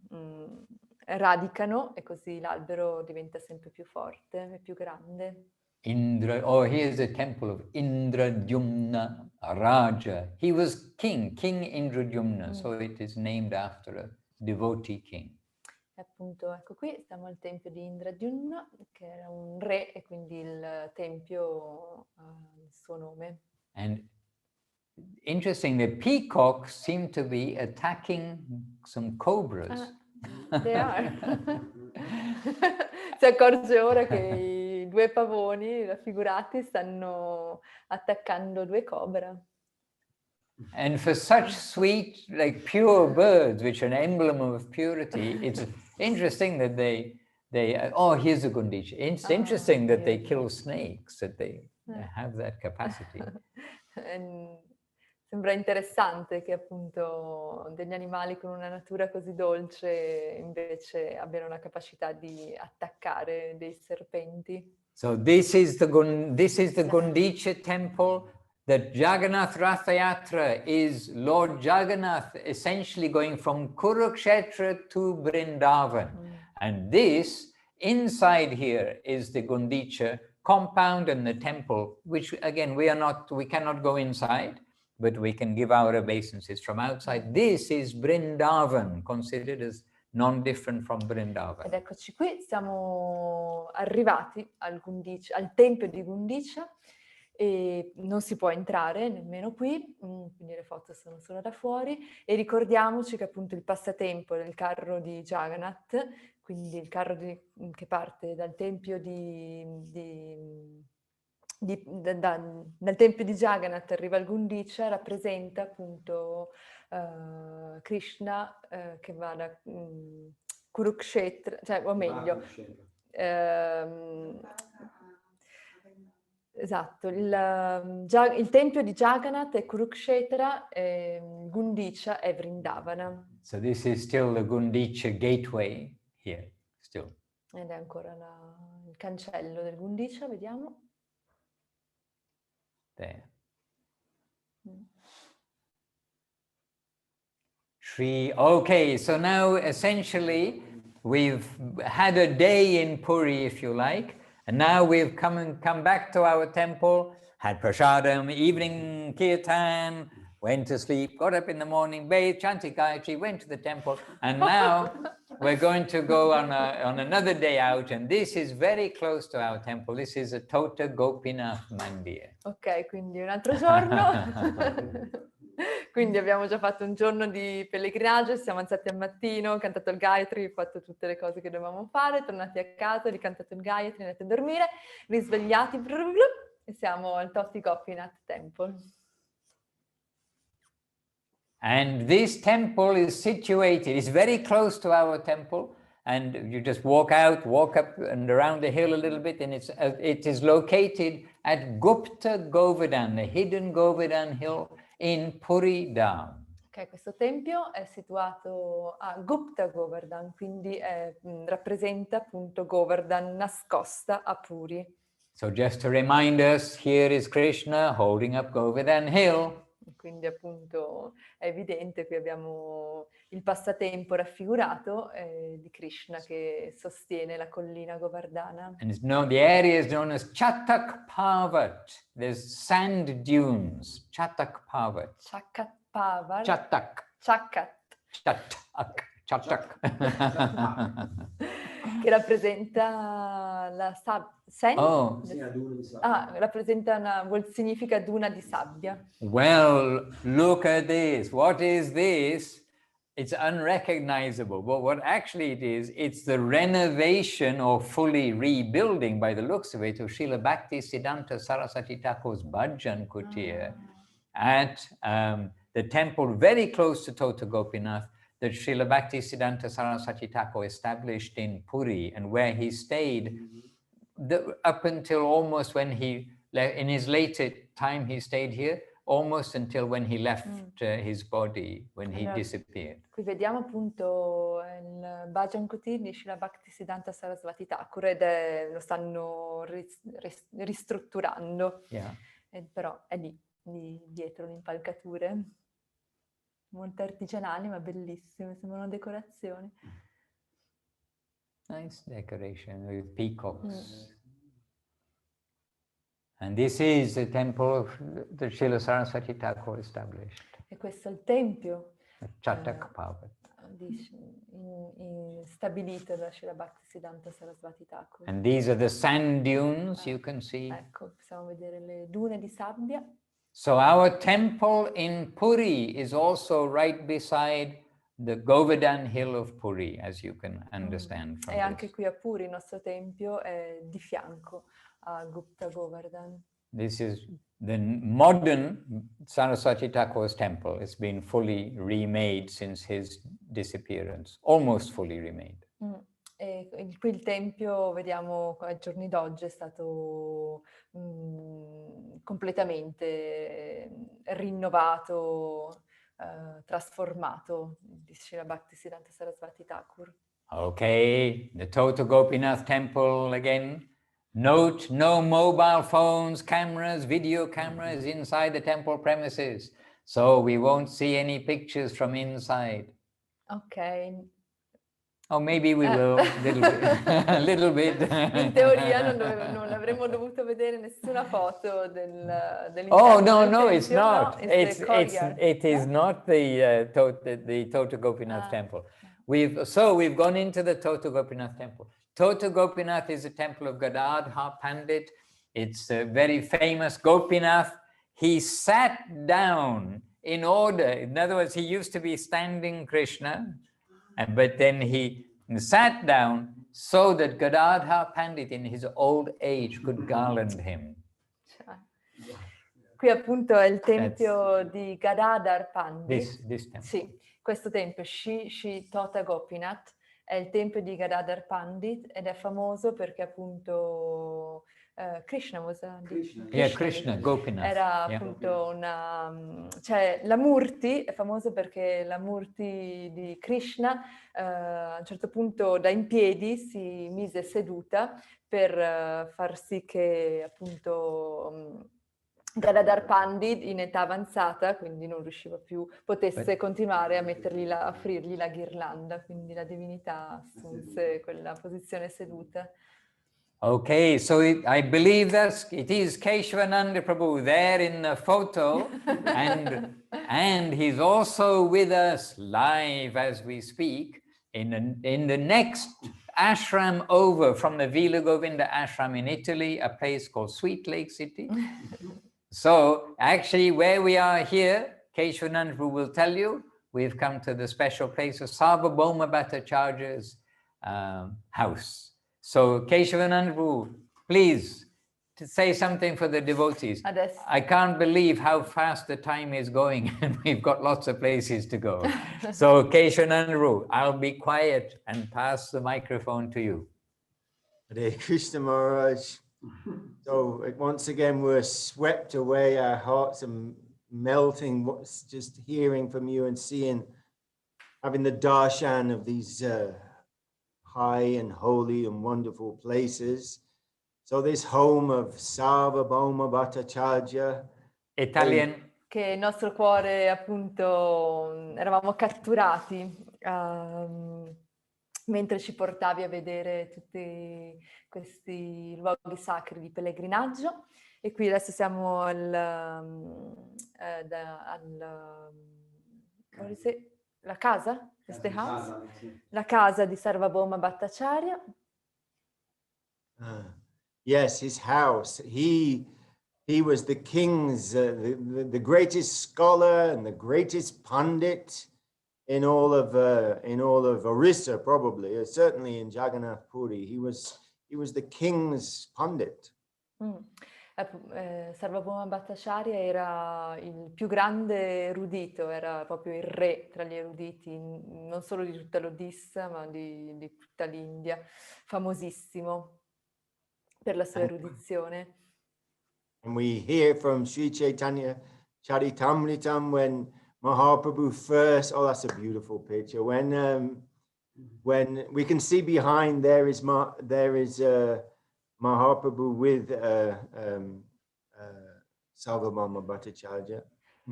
radicano e così l'albero diventa sempre più forte e più grande. Here's a temple of Indradyumna Raja. He was King Indradyumna, so it is named after a devotee king. E appunto, ecco qui, siamo al tempio di Indradyumna, che era un re e quindi il tempio ha il suo nome. And interesting, the peacocks seem to be attacking some cobras. They are. Si accorge ora che i due pavoni raffigurati stanno attaccando due cobra. And for such sweet, like pure birds, which are an emblem of purity, it's interesting that they here's a Gundicha. It's interesting that they kill snakes, that they have that capacity. Sembra interessante che appunto degli animali con una natura così dolce invece abbiano la capacità di attaccare dei serpenti. So this is the Gundicha temple. The Jagannath Ratha Yatra is Lord Jagannath essentially going from Kurukshetra to Vrindavan. And this, inside here, is the Gundicha compound and the temple, which again, we cannot go inside, but we can give our obeisances from outside. This is Vrindavan, considered as non-different from Vrindavan. Ed eccoci qui, siamo arrivati al tempio di Gundicha e non si può entrare nemmeno qui, quindi le foto sono solo da fuori e ricordiamoci che appunto il passatempo del carro di Jagannath, quindi il carro che parte dal tempio dal tempio di Jagannath arriva al Gundicha, rappresenta appunto Krishna che va da Kurukshetra, cioè o meglio esatto, il tempio di Jagannath è Kurukshetra e Gundicha è Vrindavana. So this is still the Gundicha gateway here, still. Ed è ancora il cancello del Gundicha, vediamo. There. Okay, so now essentially we've had a day in Puri, if you like, And now we've come back to our temple, had prasadam, evening kirtan, went to sleep, got up in the morning, bathed, chanted Gayatri, went to the temple, and now we're going to go on another day out, and this is very close to our temple. This is a Tota Gopinath Mandir. Ok, quindi un altro giorno. Quindi abbiamo già fatto un giorno di pellegrinaggio, siamo alzati al mattino, cantato il Gayatri, fatto tutte le cose che dovevamo fare, tornati a casa, ricantato il Gayatri, andati a dormire, risvegliati e siamo al Tota Gopinath Temple. And this temple is situated, it's very close to our temple, and you just walk out, walk up and around the hill a little bit, and it is located at Gupta Govardhan, the hidden Govardhan hill in Puri Dham. Ok, questo tempio è situato a Gupta Govardhan, quindi rappresenta appunto Govardhan nascosta a Puri. So just to remind us, here is Krishna holding up Govardhan hill. Quindi appunto è evidente, qui abbiamo il passatempo raffigurato di Krishna che sostiene la collina Govardhana. And the area is known as Chatak Parvat. There's sand dunes. Chatak Parvat. Chakat Pavar. Chatak. Chatak. Che rappresenta la sabbia. Oh. Sì, la duna di sabbia. Ah, rappresenta significa duna di sabbia. Well, look at this. What is this? It's unrecognizable. But what actually it is, it's the renovation or fully rebuilding by the looks of it of Srila Bhakti Siddhanta Saraswati Thakur's Bhajan Kutir at the temple very close to Tota Gopinath that Srila Bhakti Siddhanta Saraswati Thakur established in Puri, and where he stayed up until almost when he in his later time he stayed here, almost until when he left his body, when he disappeared. Qui vediamo appunto il Bhajan Kutir di Srila Bhakti Siddhanta Saraswati Thakur ed lo stanno ristrutturando, però è lì dietro le impalcature. Molto artigianali ma bellissime, sembrano decorazioni. Nice decoration with peacocks. And this is the temple that Srila Saraswati Thakur established. E questo è il tempio Chatak Parvat. stabilito da Srila Bhakti Siddhanta Saraswati Thakur. And these are the sand dunes you can see. Ecco, possiamo vedere le dune di sabbia. So our temple in Puri is also right beside the Govardhan hill of Puri, as you can understand from E anche this. qui a Puri il nostro tempio è di fianco a Gupta Govardhan. This is the modern Saraswati Thakur's temple. It's been fully remade since his disappearance, almost fully remade. E qui il tempio, vediamo, ai giorni d'oggi è stato completamente rinnovato, trasformato di Srila Bhakti Siddhanta Saraswati Thakur. Okay, the Tota Gopinath temple again. Note, no mobile phones, cameras, video cameras inside the temple premises. So we won't see any pictures from inside. Ok. Oh, maybe we will, a little bit. In teoria non avremmo dovuto vedere nessuna foto dell'interno Oh, no, del no, tempio. it's not. No, It is not the Tota Gopinath temple. We've gone into the Tota Gopinath temple. Tota Gopinath is a temple of Gadadhar Pandit. It's a very famous Gopinath. He sat down in order. In other words, he used to be standing Krishna, but then he sat down so that Gadadhar Pandit in his old age could garland him. Qui appunto è il tempio di Gadadhar Pandit. This temple. Sì, questo tempio, Shri Tota Gopinath, è il tempio di Gadadhar Pandit ed è famoso perché appunto Krishna Gopinath era appunto una... cioè la Murti è famoso perché la Murti di Krishna a un certo punto da in piedi si mise seduta per far sì che appunto Gadadhar Pandit in età avanzata, quindi non riusciva più, potesse continuare a offrirgli la ghirlanda, quindi la divinità assunse quella posizione seduta. Okay, so I believe it is Keshavananda Prabhu there in the photo, and he's also with us live as we speak in the next ashram over from the Vila Govinda ashram in Italy, a place called Sweet Lake City. So actually where we are here, Keshavananda Prabhu will tell you, we've come to the special place of Sarvabhauma Bhattacharya's house. So Keshavananda Prabhu, please, to say something for the devotees. Adesso. I can't believe how fast the time is going and we've got lots of places to go. So Keshavananda Prabhu, I'll be quiet and pass the microphone to you. Hare Krishna Maharaj. So once again, we're swept away, our hearts are melting, just hearing from you and seeing, having the darshan of these high and holy and wonderful places. So this home of Sarvabhauma Bhattacharya. Italian. Che il nostro cuore, appunto, eravamo catturati mentre ci portavi a vedere tutti questi luoghi sacri di pellegrinaggio. E qui adesso siamo la casa? La casa di Sarvabhauma Bhattacharya. Yes, his house. He was the king's, the greatest scholar and the greatest pandit in all of Orissa, probably, certainly in Jagannath Puri. He was the king's pandit. Sarvabhauma Bhattacharya era il più grande erudito, era proprio il re tra gli eruditi, non solo di tutta l'Odissa, ma di tutta l'India, famosissimo per la sua erudizione. And we hear from Sri Chaitanya Charitamritam when Mahaprabhu first, oh, that's a beautiful picture. When we can see behind there is Mahaprabhu with Sarvabhauma Bhattacharya.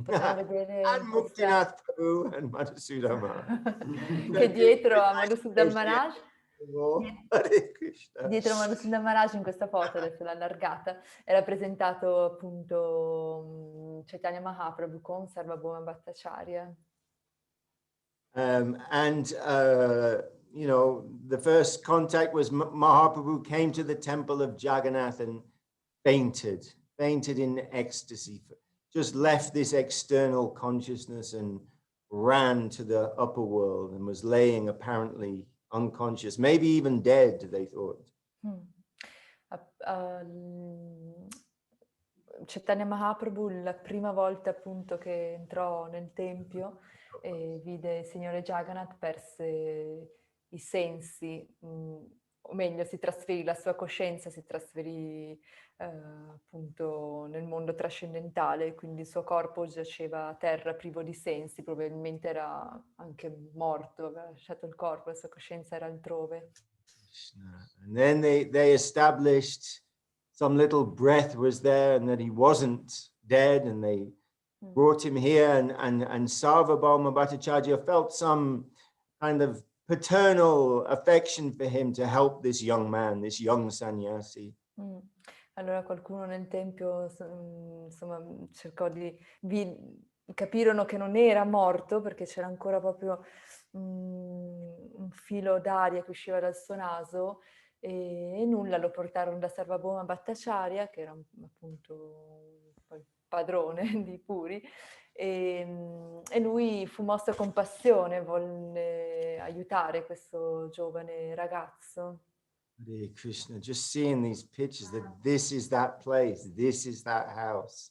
And Muktinath Prabhu and Madhusudan. Che dietro a Madhusudan Maharaj, dietro a Madhusudan Maharaj in questa foto, adesso l'ho allargata, è rappresentato appunto Chaitanya Mahaprabhu con Sarvabhauma Bhattacharya. You know, the first contact was Mahaprabhu came to the temple of Jagannath and fainted in ecstasy, just left this external consciousness and ran to the upper world and was laying apparently unconscious, maybe even dead, they thought. Chaitanya Mahaprabhu, la prima volta appunto che entrò nel tempio e vide il Signore Jagannath, perse i sensi, o meglio si trasferì, la sua coscienza si trasferì appunto nel mondo trascendentale, quindi il suo corpo giaceva a terra privo di sensi, probabilmente era anche morto, aveva lasciato il corpo, la sua coscienza era altrove. And then they established some little breath was there and that he wasn't dead, and they brought him here, and Sarvabhauma Bhattacharya felt some kind of paternal affection for him to help this young man, this young sannyasi. Allora qualcuno nel tempio insomma cercò capirono che non era morto perché c'era ancora proprio un filo d'aria che usciva dal suo naso e nulla, lo portarono da Sarvabhauma Bhattacharya, che era appunto il padrone di Puri, e lui fu mosso a compassione, volle aiutare questo giovane ragazzo. Hare Krishna, just seeing these pictures that this is that place, this is that house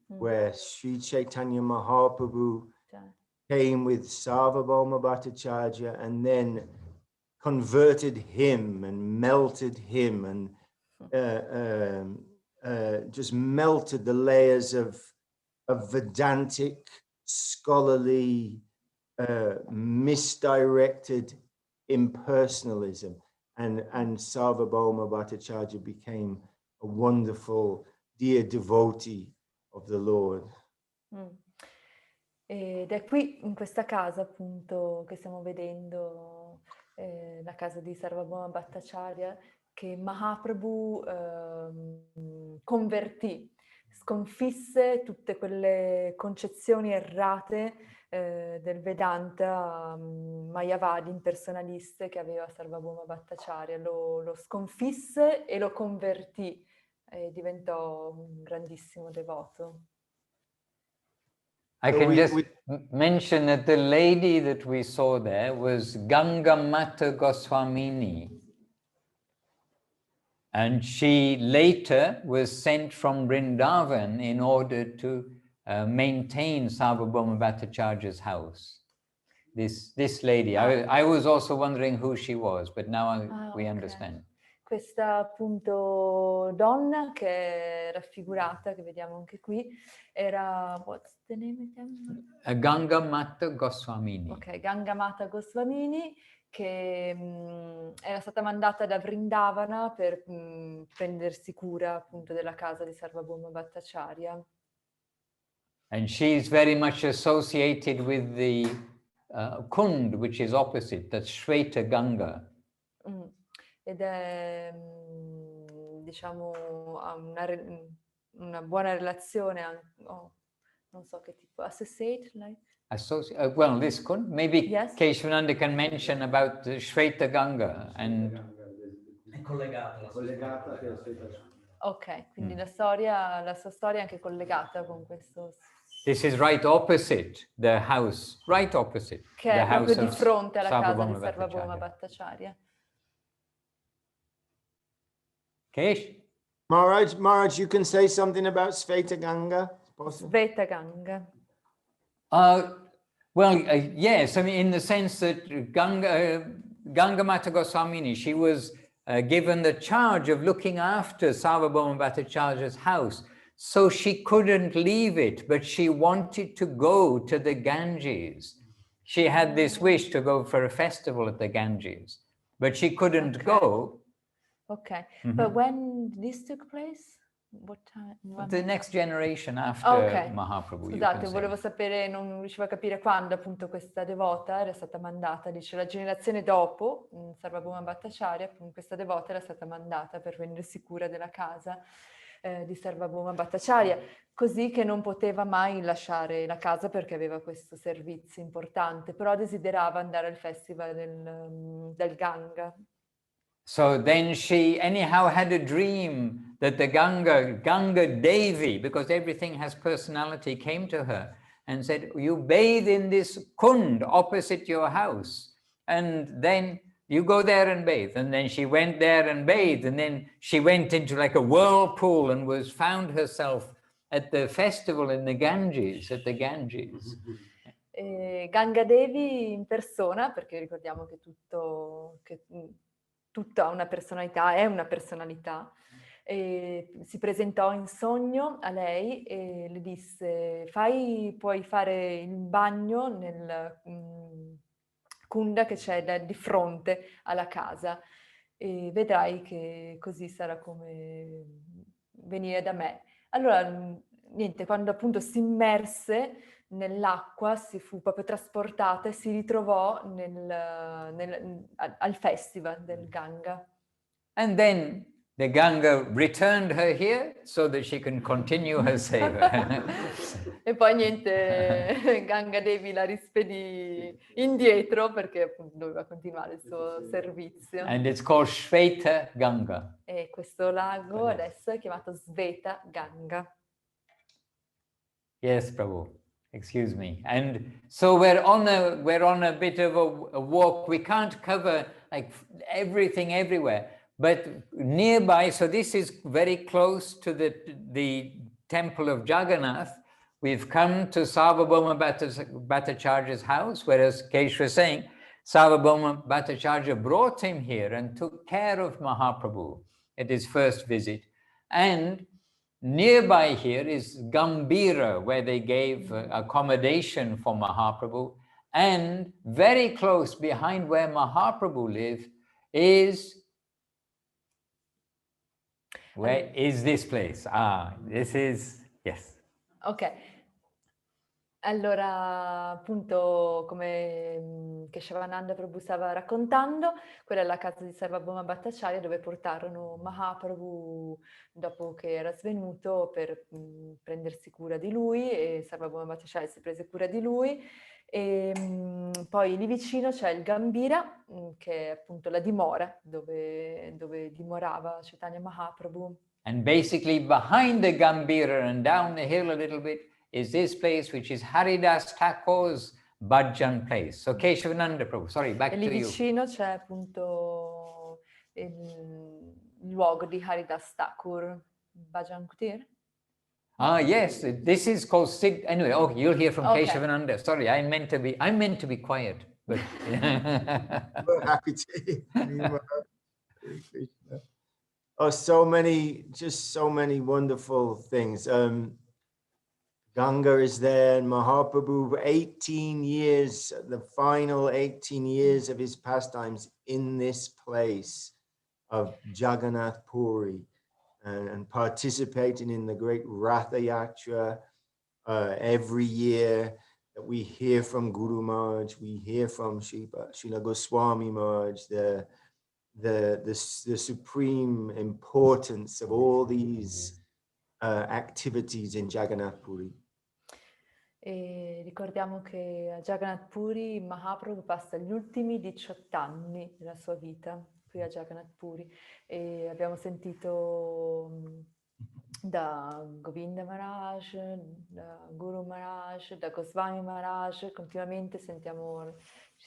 where Sri Chaitanya Mahaprabhu came with Sarvabhauma Bhattacharya and then converted him and melted him and just melted the layers of Vedantic, scholarly, misdirected impersonalism. And Sarvabhauma Bhattacharya became a wonderful, dear devotee of the Lord. Ed è qui, in questa casa, appunto, che stiamo vedendo, la casa di Sarvabhauma Bhattacharya, che Mahaprabhu convertì, sconfisse tutte quelle concezioni errate del Vedanta Mayavadi, impersonaliste, che aveva Sarvabhauma Bhattacharya. Lo sconfisse e lo convertì e diventò un grandissimo devoto. I So can we- just we- mention that the lady that we saw there was Gangamata Goswamini. And she later was sent from Vrindavan in order to maintain Sarvabhauma Bhattacharya's house. This lady, I was also wondering who she was, but now we understand. Questa appunto donna che è raffigurata, che vediamo anche qui, era, what's the name again? Gangamata Goswamini. Ok, Gangamata Goswamini, che era stata mandata da Vrindavana per prendersi cura appunto della casa di Sarvabhauma Bhattacharya. And she's very much associated with the Kund, which is opposite, that's Shweta Ganga. Ed è, diciamo, ha una buona relazione, non so che tipo, associate, like? Well, this Kund, maybe Yes. Keshwananda can mention about the Shweta Ganga and È collegata la Ok, quindi la sua storia è anche collegata con questo. this is right opposite the house, right opposite Che the è proprio house di of fronte alla casa di Sarvabhauma Sarvabhauma Bhattacharya. Bhattacharya. Kesh? Maharaj, you can say something about Sveta Ganga? Sveta Ganga. Yes, I mean, in the sense that Gangamata Goswamini, she was given the charge of looking after Sarvabhauma Bhattacharya's house. So she couldn't leave it, but she wanted to go to the Ganges. She had this wish to go for a festival at the Ganges, but she couldn't go. Ok, but when this took place? What time? The next generation after Mahaprabhu. Scusate, volevo sapere, non riuscivo a capire quando appunto questa devota era stata mandata, dice la generazione dopo, Sarvabhauma Bhattacharya, questa devota era stata mandata per prendersi cura della casa di Sarvabhauma Bhattacharya, così che non poteva mai lasciare la casa perché aveva questo servizio importante, però desiderava andare al festival del Ganga. So then she anyhow had a dream that the Ganga Devi, because everything has personality, came to her and said, you bathe in this kund opposite your house, and then you go there and bathe. And then she went there and bathed, and then she went into like a whirlpool and found herself at the festival in the Ganges, at the Ganges. Ganga Devi in persona, perché ricordiamo che tutta una personalità, è una personalità, e si presentò in sogno a lei e le disse puoi fare il bagno nel kunda che c'è di fronte alla casa e vedrai che così sarà come venire da me. Allora, niente, quando appunto si immerse nell'acqua, si fu proprio trasportata e si ritrovò al festival del Ganga. And then the Ganga returned her here so that she can continue her seva. E poi niente, Ganga Devi la rispedì indietro perché appunto doveva continuare il suo servizio. And it's called Shweta Ganga. E questo lago adesso è chiamato Sveta Ganga. Yes, Prabhu. Excuse me. And so we're on a bit of a walk. We can't cover like everything everywhere, but nearby. So this is very close to the temple of Jagannath. We've come to Sarvabhauma Bhattacharya's house, whereas Kesh was saying, Sarvabhauma Bhattacharya brought him here and took care of Mahaprabhu at his first visit. And nearby here is Gambhira, where they gave accommodation for Mahaprabhu. And very close behind where Mahaprabhu lived is this place. This is, yes. Ok. Allora, appunto, come Keshavananda Prabhu stava raccontando, quella è la casa di Sarvabhauma Bhattacharya dove portarono Mahaprabhu dopo che era svenuto per prendersi cura di lui, e Sarvabhauma Bhattacharya si prese cura di lui. E poi lì vicino c'è il Gambira, che è appunto la dimora dove dimorava Chaitanya Mahaprabhu. And basically behind the Gambhira and down the hill a little bit is this place which is Haridas Thakur's Bhajan place. So Keshavananda Prabhu, sorry, back E to lì you. vicino c'è appunto il luogo di Haridas Thakur, Bhajan Kutir. Ah, yes, this is called anyway, okay, you'll hear from Okay. Keshavananda. Sorry, I'm meant to be quiet, but We're happy to hear from you, Maharaj. Hare Krishna. Oh, so many wonderful things. Ganga is there, and Mahaprabhu, 18 years, the final 18 years of his pastimes in this place of Jagannath Puri, and participating in the great Ratha Yatra every year that we hear from Guru Maharaj, we hear from Srila Goswami Maharaj, the supreme importance of all these activities in Jagannath Puri. E ricordiamo che a Jagannath Puri Mahaprabhu passa gli ultimi 18 anni della sua vita qui a Jagannath Puri, e abbiamo sentito da Govinda Maharaj, da Guru Maharaj, da Goswami Maharaj, continuamente ci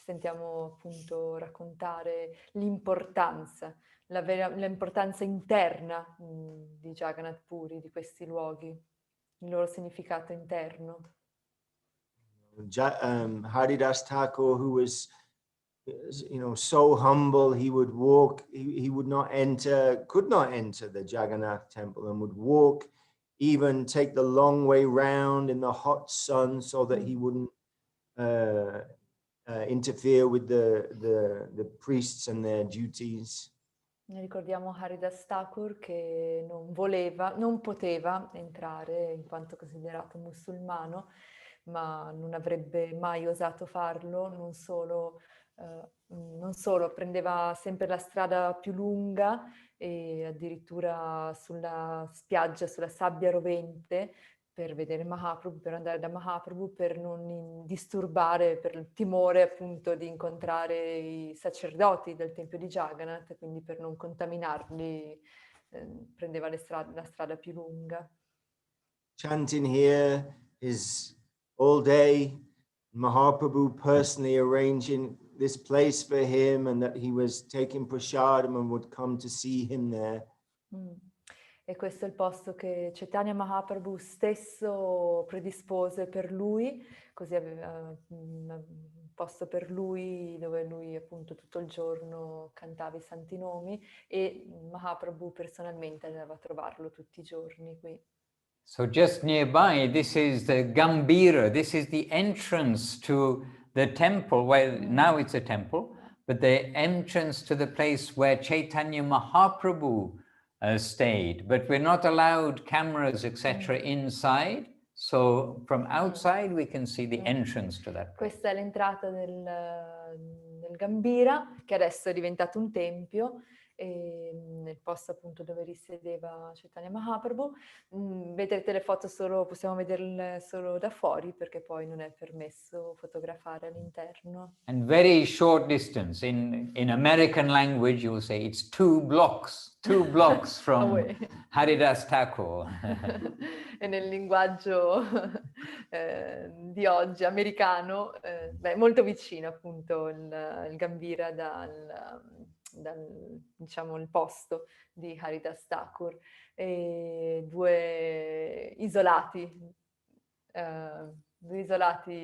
sentiamo appunto raccontare l'importanza, l'importanza interna di Jagannath Puri, di questi luoghi, il loro significato interno. Haridas Thakur, who was, so humble, he would walk, he would not enter, could not enter the Jagannath temple, and would walk, even take the long way round in the hot sun so that he wouldn't interfere with the priests and their duties. Ricordiamo Haridas Thakur che non poteva entrare in quanto considerato musulmano, ma non avrebbe mai osato farlo, non solo prendeva sempre la strada più lunga, e addirittura sulla spiaggia, sulla sabbia rovente, per vedere Mahaprabhu, per andare da Mahaprabhu, per non disturbare, per il timore appunto di incontrare i sacerdoti del tempio di Jagannath, quindi per non contaminarli prendeva la strada più lunga. Chanting here is all day, Mahaprabhu personally arranging this place for him, and that he was taking prasadam and would come to see him there. E questo è il posto che Chaitanya Mahaprabhu stesso predispose per lui, così aveva un posto per lui dove lui appunto tutto il giorno cantava i santi nomi, e Mahaprabhu personalmente andava a trovarlo tutti i giorni qui. so just nearby, this is the Gambhira, this is the entrance to the temple, well, now it's a temple, but the entrance to the place where Chaitanya Mahaprabhu stayed, but we're not allowed cameras, etc. inside, so from outside we can see the entrance to that place. Questa è l'entrata del Gambhira, che adesso è diventato un tempio, nel posto appunto dove risiedeva Chaitanya Mahaprabhu. Vedrete le foto possiamo vederle solo da fuori, perché poi non è permesso fotografare all'interno. And very short distance, in American language you'll say it's 2 blocks from Haridas Thakur. E nel linguaggio di oggi americano, molto vicino appunto il Gambhira dal diciamo il posto di Haridas Thakur, e due isolati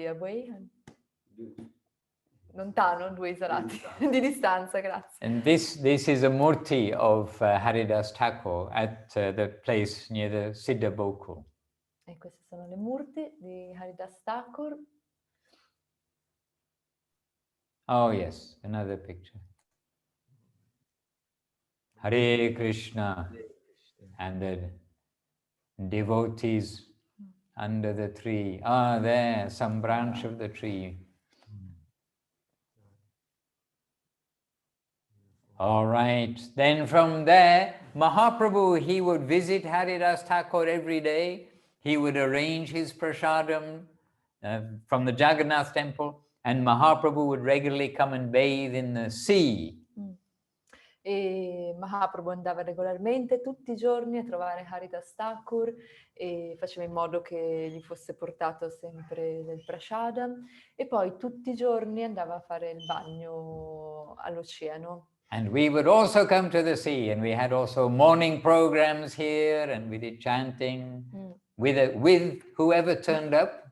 away, lontano, due isolati di distanza, grazie. And this is a murti of Haridas Thakur at the place near the Siddha Bokul. E queste sono le murti di Haridas Thakur. Oh yes, another picture. Hare Krishna, and the devotees under the tree. Ah, there, some branch of the tree. All right, then from there, Mahaprabhu, he would visit Haridas Thakur every day. He would arrange his prasadam from the Jagannath temple, and Mahaprabhu would regularly come and bathe in the sea. E Mahaprabhu andava regolarmente tutti i giorni a trovare Haridas Thakur e faceva in modo che gli fosse portato sempre del prasadam, e poi tutti i giorni andava a fare il bagno all'oceano. And we would also come to the sea, and we had also morning programs here, and we did chanting with whoever turned up.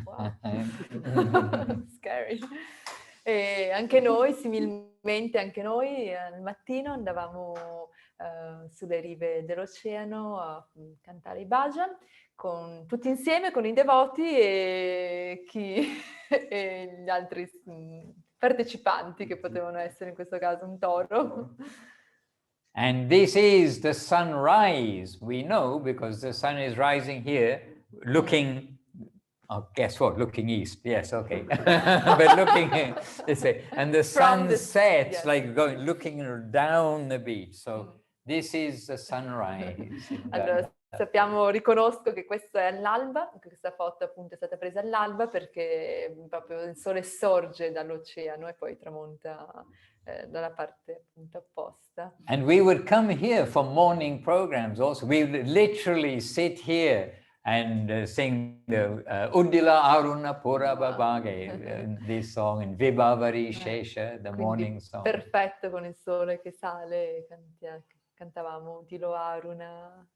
Wow. Scary. E anche noi, similmente, anche noi al mattino andavamo sulle rive dell'oceano a cantare i bhajan, tutti insieme con i devoti e gli altri partecipanti, che potevano essere in questo caso un toro. And this is the sunrise, we know, because the sun is rising here, looking, oh, guess what, looking east, yes, okay. But looking this way, and the sun sets, yes, like looking down the beach. So this is the sunrise. Allora, riconosco che questo è all'alba, questa foto appunto è stata presa all'alba perché proprio il sole sorge dall'oceano e poi tramonta dalla parte appunto opposta. And we would come here for morning programs also. We would literally sit here and sing the Uddila Aruna Pura Babage, this song, in Vibhavari Shesha, the morning song. Perfetto, con il sole che sale, cantavamo Uddilo Aruna.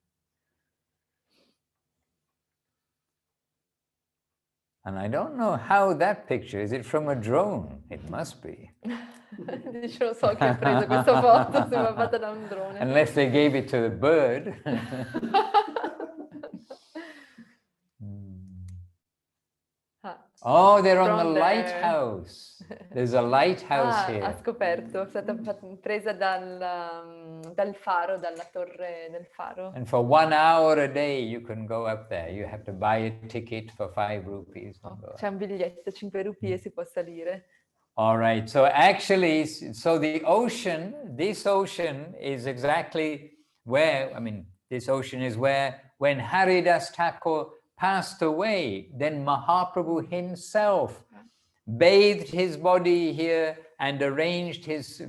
And I don't know how that picture, is it from a drone? It must be. Dice, non so chi ha preso questa foto, sembra fatta da un drone. Unless they gave it to the bird. Oh, they're on the lighthouse. There's a lighthouse here. Ha scoperto, è stata presa dal faro, dalla torre del faro. And for 1 hour a day you can go up there. You have to buy a ticket for 5 rupees. C'è un biglietto, 5 rupie e si può salire. All right, so actually, so the ocean, this ocean is exactly where, I mean, this ocean is where, when Haridas Thakur passed away, then Mahaprabhu himself bathed his body here and arranged his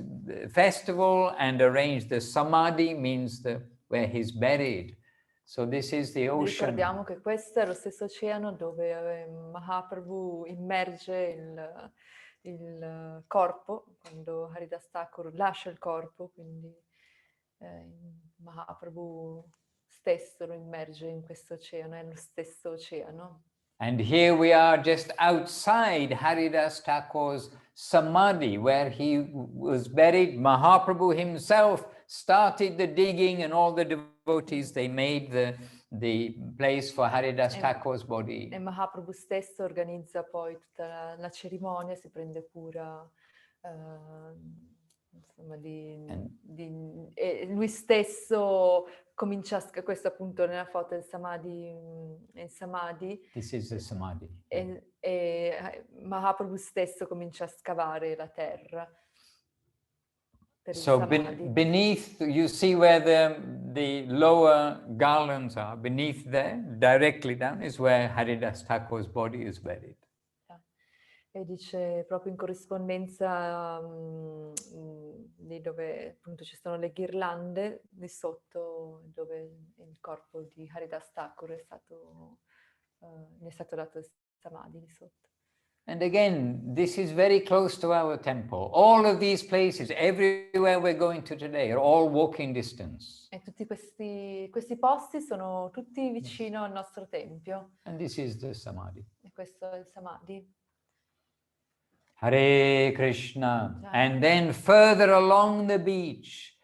festival and arranged the samadhi, means where he's buried. So this is the ocean. Ricordiamo che questo è lo stesso oceano dove Mahaprabhu immerge il corpo, quando Haridas Thakur lascia il corpo, quindi Mahaprabhu stesso lo immerge in questo oceano, è lo stesso oceano. And here we are just outside Haridas Thakur's samadhi, where he was buried. Mahaprabhu himself started the digging, and all the devotees, they made the place for Haridas Thakur's body. E Mahaprabhu stesso organizza poi tutta la cerimonia, si prende cura insomma e lui stesso comincia questo appunto nella foto del samadhi, il samadhi. This is the samadhi. E Mahaprabhu stesso comincia a scavare la terra. So beneath, you see where the lower garlands are, beneath there, directly down, is where Haridas Thakur's body is buried. E dice proprio in corrispondenza lì dove appunto ci sono le ghirlande, di sotto dove il corpo di Haridas Thakur è stato dato il samadhi di sotto. And again, this is very close to our temple. All of these places, everywhere we're going to today, are all walking distance. E tutti questi posti sono tutti vicino al nostro tempio. And this is the samadhi. E questo è il samadhi. Hare Krishna. And then further along the beach,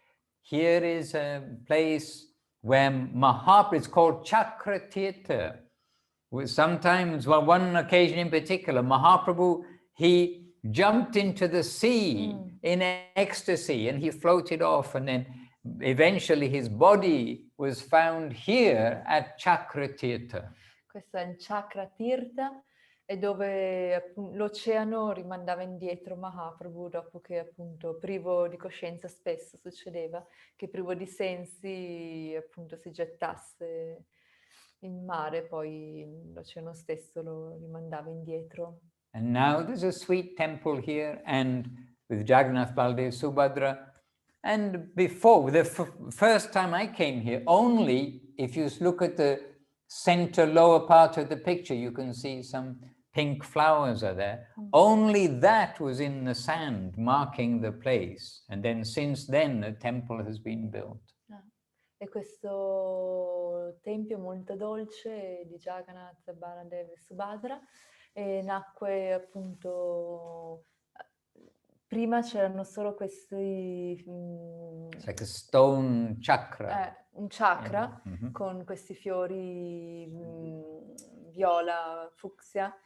here is a place where Mahaprabhu, it's called Chakratirtha. Sometimes, well, one occasion in particular, Mahaprabhu, he jumped into the sea in ecstasy and he floated off, and then eventually his body was found here at Chakratirtha. Questo è il chakra tirtha, e dove l'oceano rimandava indietro Mahaprabhu dopo che appunto privo di coscienza spesso succedeva che privo di sensi appunto si gettasse in mare, poi l'oceano stesso lo rimandava indietro. And now there's a sweet temple here, and with Jagannath, Baldev, Subhadra. And before, the first time I came here, only if you look at the center lower part of the picture, you can see some pink flowers are there. Only that was in the sand, marking the place. And then since then, the temple has been built. E questo tempio molto dolce di Jagannath, Baladev e Subhadra nacque appunto, prima c'erano solo questi... It's like a stone chakra. Un chakra con questi fiori viola, fucsia,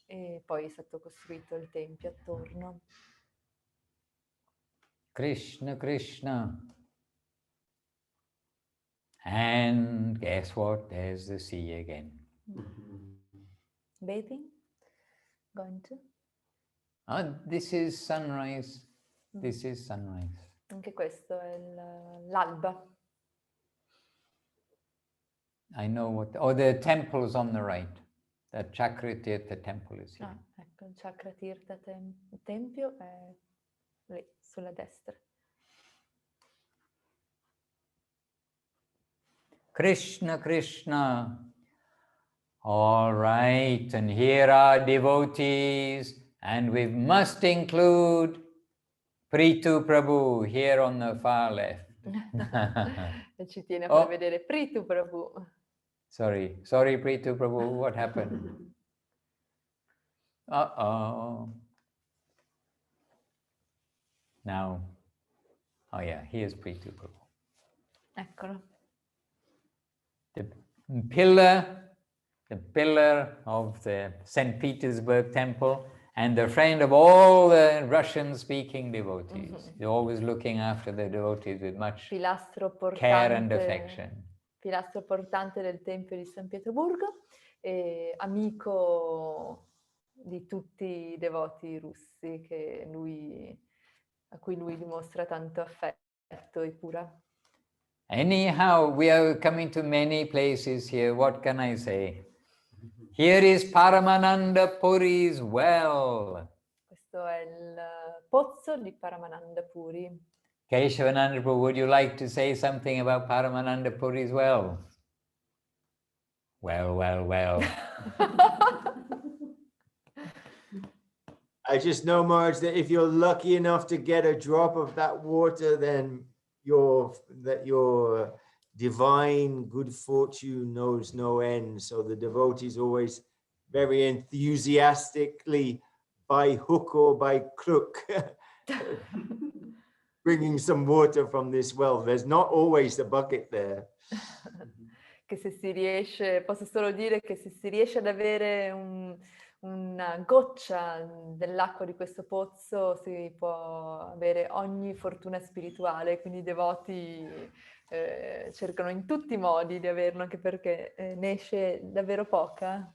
e poi è stato costruito il tempio attorno. Krishna, Krishna. And guess what? There's the sea again. Bathing? Going to? Oh, this is sunrise. This is sunrise. Anche questo è l'alba. I know what. Oh, the temple's on the right. The Chakratirtha temple is here. Ecco, il Chakratirtha tempio è lì, sulla destra. Krishna, Krishna. All right, and here are devotees, and we must include Prithu Prabhu here on the far left. E ci tiene a far vedere Prithu Prabhu. Sorry, Prithu Prabhu, what happened? Uh-oh. Now, oh yeah, here's Prithu Prabhu. Eccolo. The pillar of the St. Petersburg temple, and the friend of all the Russian-speaking devotees. They're always looking after the devotees with much care and affection. Pilastro portante del Tempio di San Pietroburgo e amico di tutti i devoti russi a cui lui dimostra tanto affetto e cura. Anyhow, we are coming to many places here. What can I say? Here is Paramananda Puri's well. Questo è il pozzo di Paramananda Puri. Keshavananda Prabhu, would you like to say something about Paramananda Puri's well? Well. I just know, Maharaj, that if you're lucky enough to get a drop of that water, then your divine good fortune knows no end. So the devotees always very enthusiastically, by hook or by crook, bringing some water from this well. There's not always a bucket there. Che se si riesce, posso solo dire che se si riesce ad avere una goccia dell'acqua di questo pozzo si può avere ogni fortuna spirituale, quindi i devoti cercano in tutti i modi di averlo, anche perché ne esce davvero poca.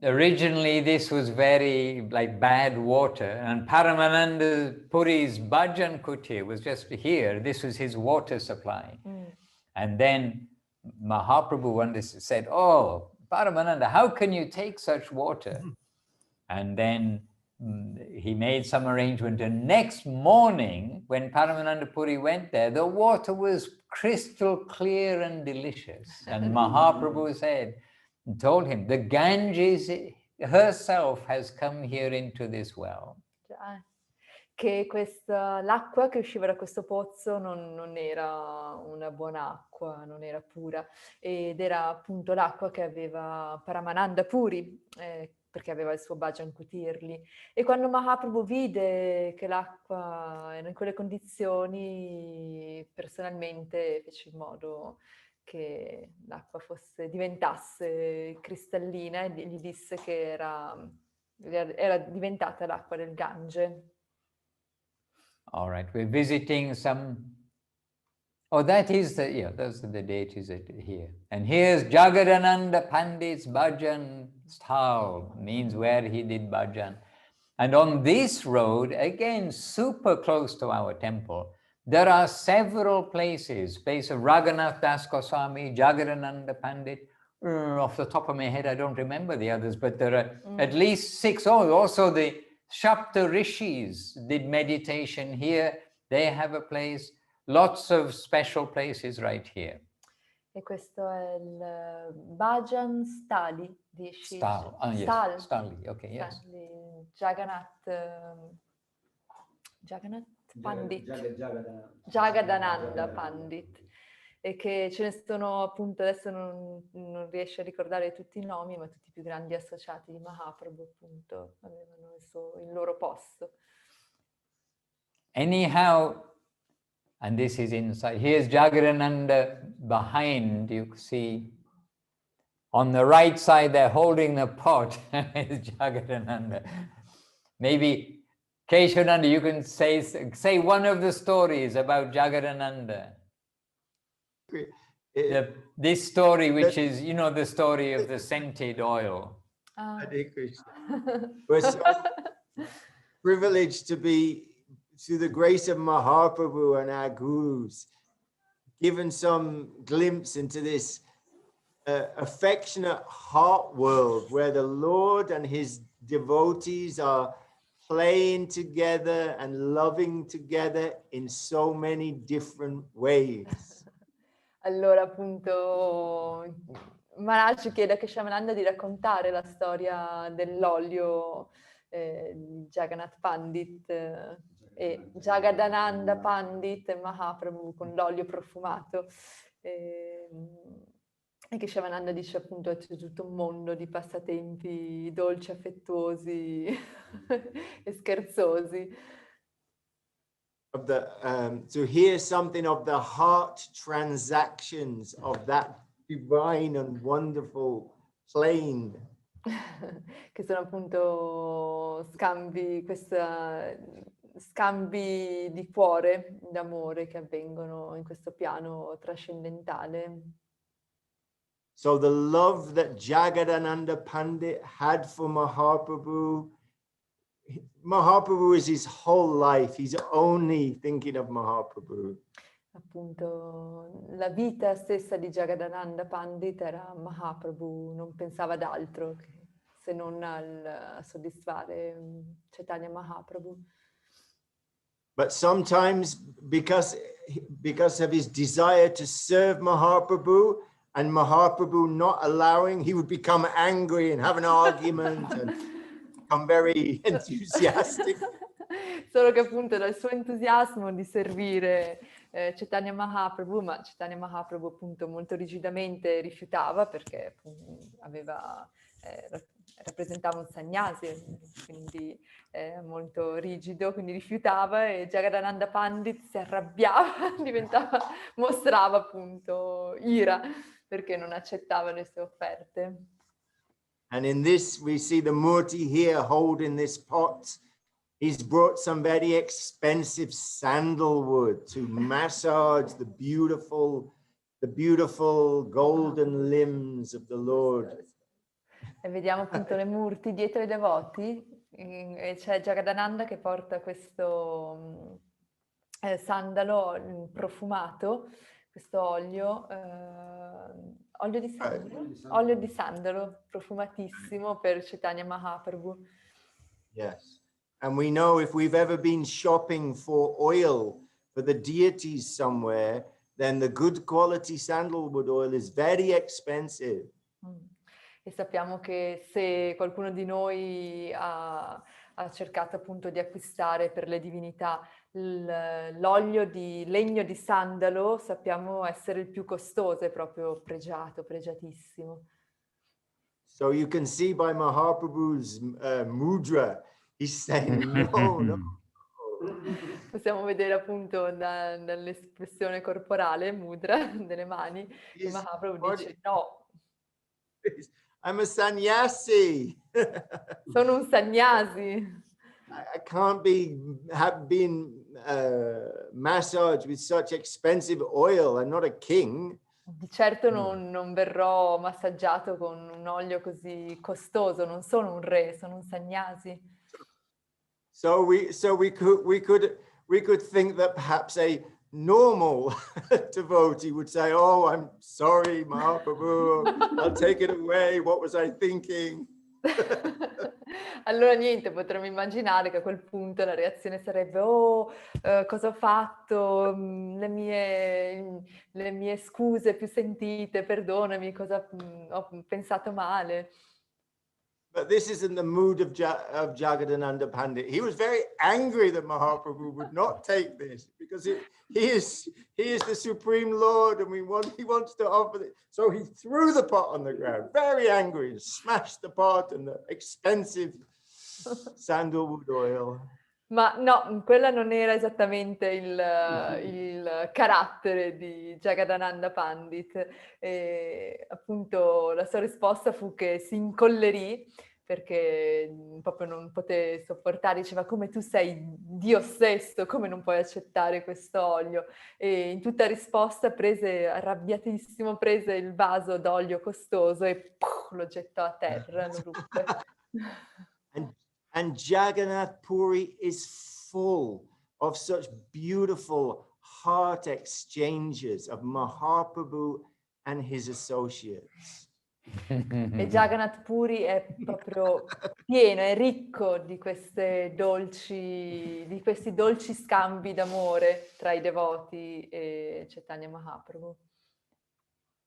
Originally this was very like bad water, and Paramananda Puri's bhajan kutir was just here. This was his water supply. And then Mahaprabhu one day said, "Oh, Paramananda, how can you take such water?" And then he made some arrangement, and next morning when Paramananda Puri went there, the water was crystal clear and delicious. And Mahaprabhu told him, the Ganges herself has come here into this well. Che l'acqua che usciva da questo pozzo non era una buona acqua, non era pura, ed era appunto l'acqua che aveva Paramananda Puri, perché aveva il suo bhajan kutir lì. E quando Mahaprabhu vide che l'acqua era in quelle condizioni, personalmente fece in modo che l'acqua diventasse cristallina, e gli disse che era diventata l'acqua del Gange. All right, we're visiting some Oh, that is the, yeah, those are the deities here. And here's Jagadananda Pandit's bhajan stall, means where he did bhajan. And on this road, again, super close to our temple, there are several places, place of Raghunath Das Goswami, Jagadananda Pandit. Off the top of my head, I don't remember the others, but there are at least 6. Oh, also the Shapta Rishis did meditation here. They have a place. Lots of special places right here. E questo è il Bhajan Stali di Sri Yes. Stali, okay, yes. Jagannath Pandit, Jagadananda Pandit, e che ce ne sono appunto, adesso non riesco a ricordare tutti i nomi, ma tutti i più grandi associati di Mahaprabhu appunto avevano il loro posto. Anyhow, and this is inside. Here's Jagadananda behind, you see. On the right side, they're holding the pot. It's Jagadananda. Maybe, Keshavananda, you can say one of the stories about Jagadananda. This story, which is, you know, the story of the scented oil. Hare Krishna. We're so privileged to be, through the grace of Mahaprabhu and our gurus, given some glimpse into this affectionate heart world where the Lord and his devotees are playing together and loving together in so many different ways. Allora appunto Maharaj chiede a Keshavananda di raccontare la storia dell'olio di Jagannath Pandit e Jagadananda Pandit e Mahaprabhu con l'olio profumato. E Keshavananda dice appunto c'è tutto un mondo di passatempi dolci, affettuosi e scherzosi. To hear something of the heart transactions of that divine and wonderful plane. Che sono appunto scambi di cuore, d'amore che avvengono in questo piano trascendentale. So the love that Jagadananda Pandit had for Mahaprabhu, Mahaprabhu is his whole life. He's only thinking of Mahaprabhu. Appunto, la vita stessa di Jagadananda Pandit era Mahaprabhu, non pensava ad altro se non a soddisfare Chaitanya Mahaprabhu. But sometimes, because of his desire to serve Mahaprabhu, and Mahaprabhu not allowing, he would become angry and have an argument and become very enthusiastic. Solo che appunto dal suo entusiasmo di servire Chaitanya Mahaprabhu, ma Chaitanya Mahaprabhu appunto molto rigidamente rifiutava perché rappresentava un sannyasi, quindi molto rigido, quindi rifiutava, e Jagadananda Pandit si arrabbiava, mostrava appunto ira perché non accettava le sue offerte. And in this, we see the Murti here holding this pot. He's brought some very expensive sandalwood to massage the beautiful golden limbs of the Lord. E vediamo appunto le murti dietro i devoti, e c'è Jagadananda che porta questo sandalo profumato, questo olio di sandalo profumatissimo per Chaitanya Mahaprabhu. Yes. And we know if we've ever been shopping for oil for the deities somewhere, then the good quality sandalwood oil is very expensive. E sappiamo che se qualcuno di noi ha cercato appunto di acquistare per le divinità l'olio di legno di sandalo, sappiamo essere il più costoso, è proprio pregiatissimo. So you can see by Mahaprabhu's mudra, he's saying no. Possiamo vedere appunto dall'espressione corporale, mudra, delle mani, che Mahaprabhu dice no. I'm a sannyasi. Sono un sannyasi. I can't massaged with such expensive oil. I'm not a king. Di certo non verrò massaggiato con un olio così costoso, non sono un re, sono un sannyasi. So we could think that perhaps a normal devotee would say, "Oh, I'm sorry, Mahaprabhu, I'll take it away. What was I thinking?" Allora niente, potremmo immaginare che a quel punto la reazione sarebbe cosa ho fatto, le mie scuse più sentite, perdonami, cosa ho pensato male. But this isn't the mood of Jagadananda Pandit. He was very angry that Mahaprabhu would not take this because he is the Supreme Lord and he wants to offer it. So he threw the pot on the ground, very angry, and smashed the pot and the expensive sandalwood oil. Ma no, quella non era esattamente il carattere di Jagadananda Pandit. Appunto la sua risposta fu che si incollerì perché proprio non poté sopportare, diceva come tu sei Dio stesso, come non puoi accettare questo olio? E in tutta risposta arrabbiatissimo, prese il vaso d'olio costoso e lo gettò a terra, lo ruppe. And Jagannath Puri is full of such beautiful heart exchanges of Mahaprabhu and his associates. E Jagannath Puri è proprio pieno, è ricco di questi dolci scambi d'amore tra i devoti e Chaitanya Mahaprabhu.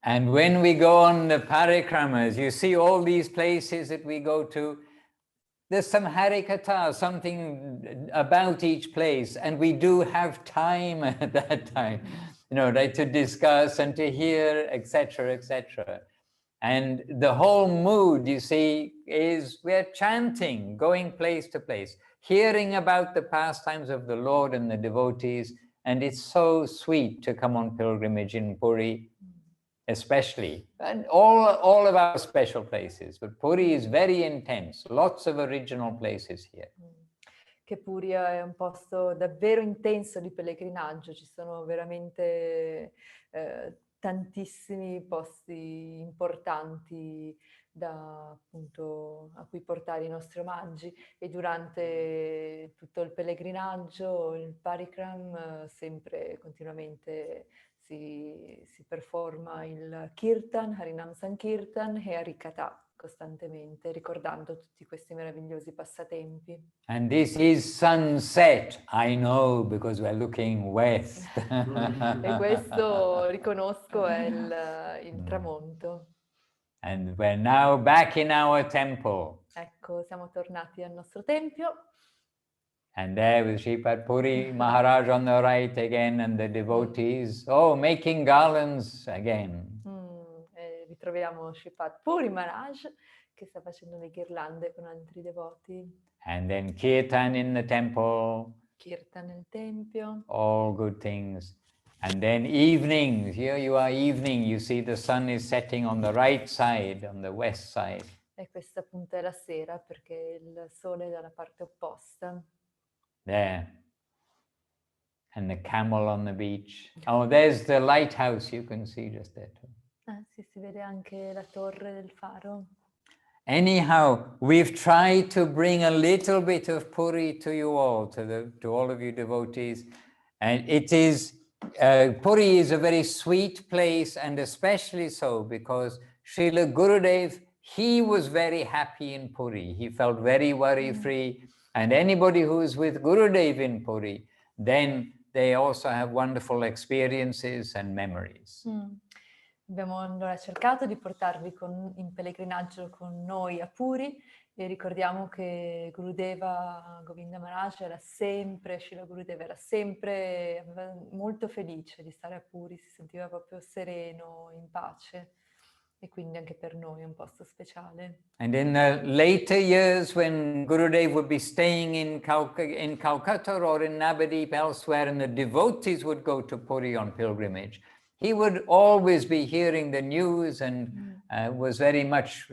And when we go on the parikramas, you see all these places that we go to, there's some harikatha, something about each place, and we do have time at that time, right, to discuss and to hear, etc., etc. And the whole mood, you see, is we're chanting, going place to place, hearing about the pastimes of the Lord and the devotees, and it's so sweet to come on pilgrimage in Puri, especially, and all of our special places, but Puri is very intense, lots of original places here. Che Puri è un posto davvero intenso di pellegrinaggio, ci sono veramente tantissimi posti importanti appunto a cui portare i nostri omaggi, e durante tutto il pellegrinaggio, il parikram, sempre continuamente si performa il Kirtan, Harinam Sankirtan e Harikatha costantemente, ricordando tutti questi meravigliosi passatempi. And this is sunset, I know, because we're looking west. E questo, riconosco, è il tramonto. And we're now back in our temple. Ecco, siamo tornati al nostro tempio. And there with Sripad Puri Maharaj on the right again, and the devotees, making garlands again. Ritroviamo Sripad Puri Maharaj che sta facendo le ghirlande con altri devoti. And then Kirtan in the temple. Kirtan nel tempio. All good things. And then evening, here you are evening, you see the sun is setting on the right side, on the west side. E questa appunto è la sera, perché il sole è dalla parte opposta. There. And the camel on the beach. Oh, there's the lighthouse you can see just there too. Sì, si vede anche la torre del faro. Anyhow, we've tried to bring a little bit of Puri to you all, to all of you devotees. And it is, Puri is a very sweet place, and especially so because Srila Gurudev, he was very happy in Puri. He felt very worry-free. And anybody who is with Gurudev in Puri, then they also have wonderful experiences and memories. Abbiamo allora cercato di portarvi in pellegrinaggio con noi a Puri, e ricordiamo che Gurudeva Govinda Maharaj Srila Gurudeva era sempre molto felice di stare a Puri, si sentiva proprio sereno, in pace, e quindi anche per noi è un posto speciale. And in the later years when Gurudev would be staying in Calcutta or in Navadwip elsewhere, and the devotees would go to Puri on pilgrimage, he would always be hearing the news and was very much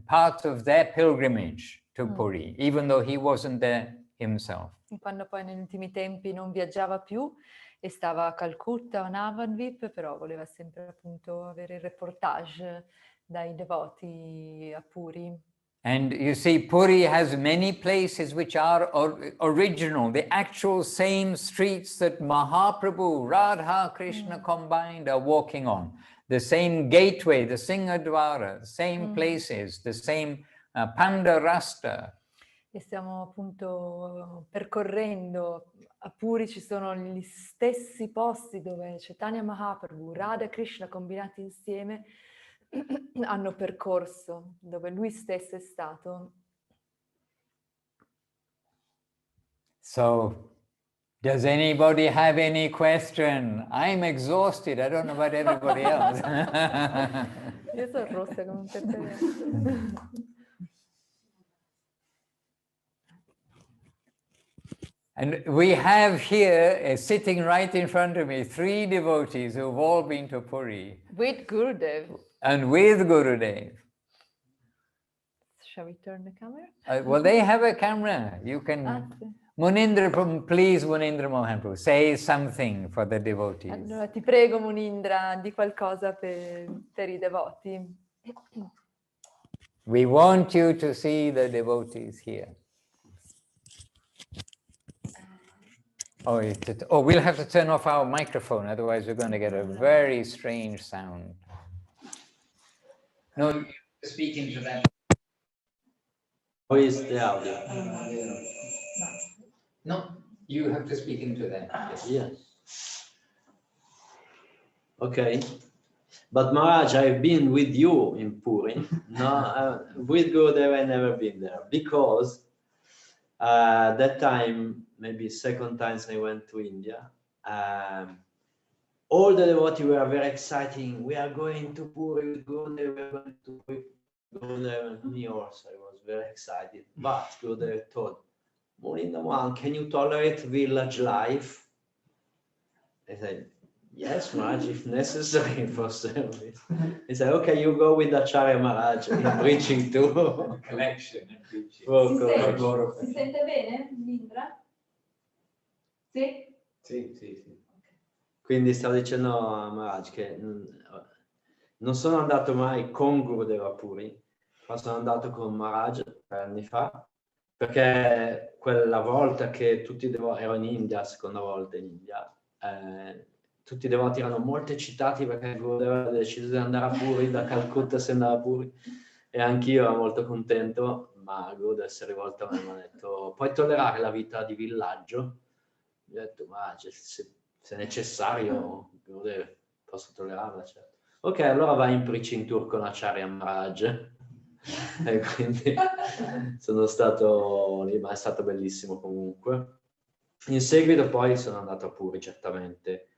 part of their pilgrimage to Puri, even though he wasn't there himself. quando poi negli ultimi tempi non viaggiava più e stava a Calcutta o a Navadvip, però voleva sempre appunto avere il reportage dai devoti a Puri. And you see, Puri has many places which are original, the actual same streets that Mahaprabhu, Radha, Krishna combined are walking on. The same gateway, the Singadwara, the same places, the same Pandarasta. E stiamo appunto percorrendo, a Puri ci sono gli stessi posti dove Chaitanya Mahaprabhu, Radha e Krishna combinati insieme hanno percorso, dove lui stesso è stato. So, does anybody have any question? I'm exhausted. I don't know about everybody else. Io sono rossa come un peperone. And we have here, sitting right in front of me, 3 devotees who've all been to Puri. With Gurudev. And with Gurudev. Shall we turn the camera? Well, they have a camera. You can... Sì. Munindra, please, Munindra Mahaprabhu, say something for the devotees. Allora ti prego Munindra di qualcosa per i devoti. We want you to see the devotees here. Oh, we'll have to turn off our microphone, otherwise we're going to get a very strange sound. No, you speak into that. How is the audio? No, you have to speak into that. Yes. Okay. But Maharaj, I've been with you in Puri. No, with Gurudev I've never been there because that time, maybe second times I went to India. All the devotees were very exciting. We are going to Puri with Gurudev. We are going to Puri. Gurudev and me also. I was very excited. But Gurudev told, Munindra, can you tolerate village life? I said, yes, Maharaj, if necessary for service. He said, okay, you go with Acharya Maharaj in preaching too. Collection and preaching. Si sente bene, Munindra? Sì? Sì. Quindi stavo dicendo a Maharaj che non sono andato mai con Gurudev a Puri, ma sono andato con Maharaj 3 anni fa, perché quella volta che tutti i devoti, ero in India, seconda volta in India, tutti i devoti erano molto eccitati perché Gurudev aveva deciso di andare a Puri, da Calcutta si andava a Puri, e anch'io ero molto contento, ma Gurudev si è rivolto a me e mi ha detto, puoi tollerare la vita di villaggio? Gli ho detto, ma se è necessario, Gurudev, posso tollerarla, certo. Ok, allora vai in preaching tour con Acharya Maharaj. E quindi sono stato lì, ma è stato bellissimo comunque. In seguito poi sono andato a Puri, certamente.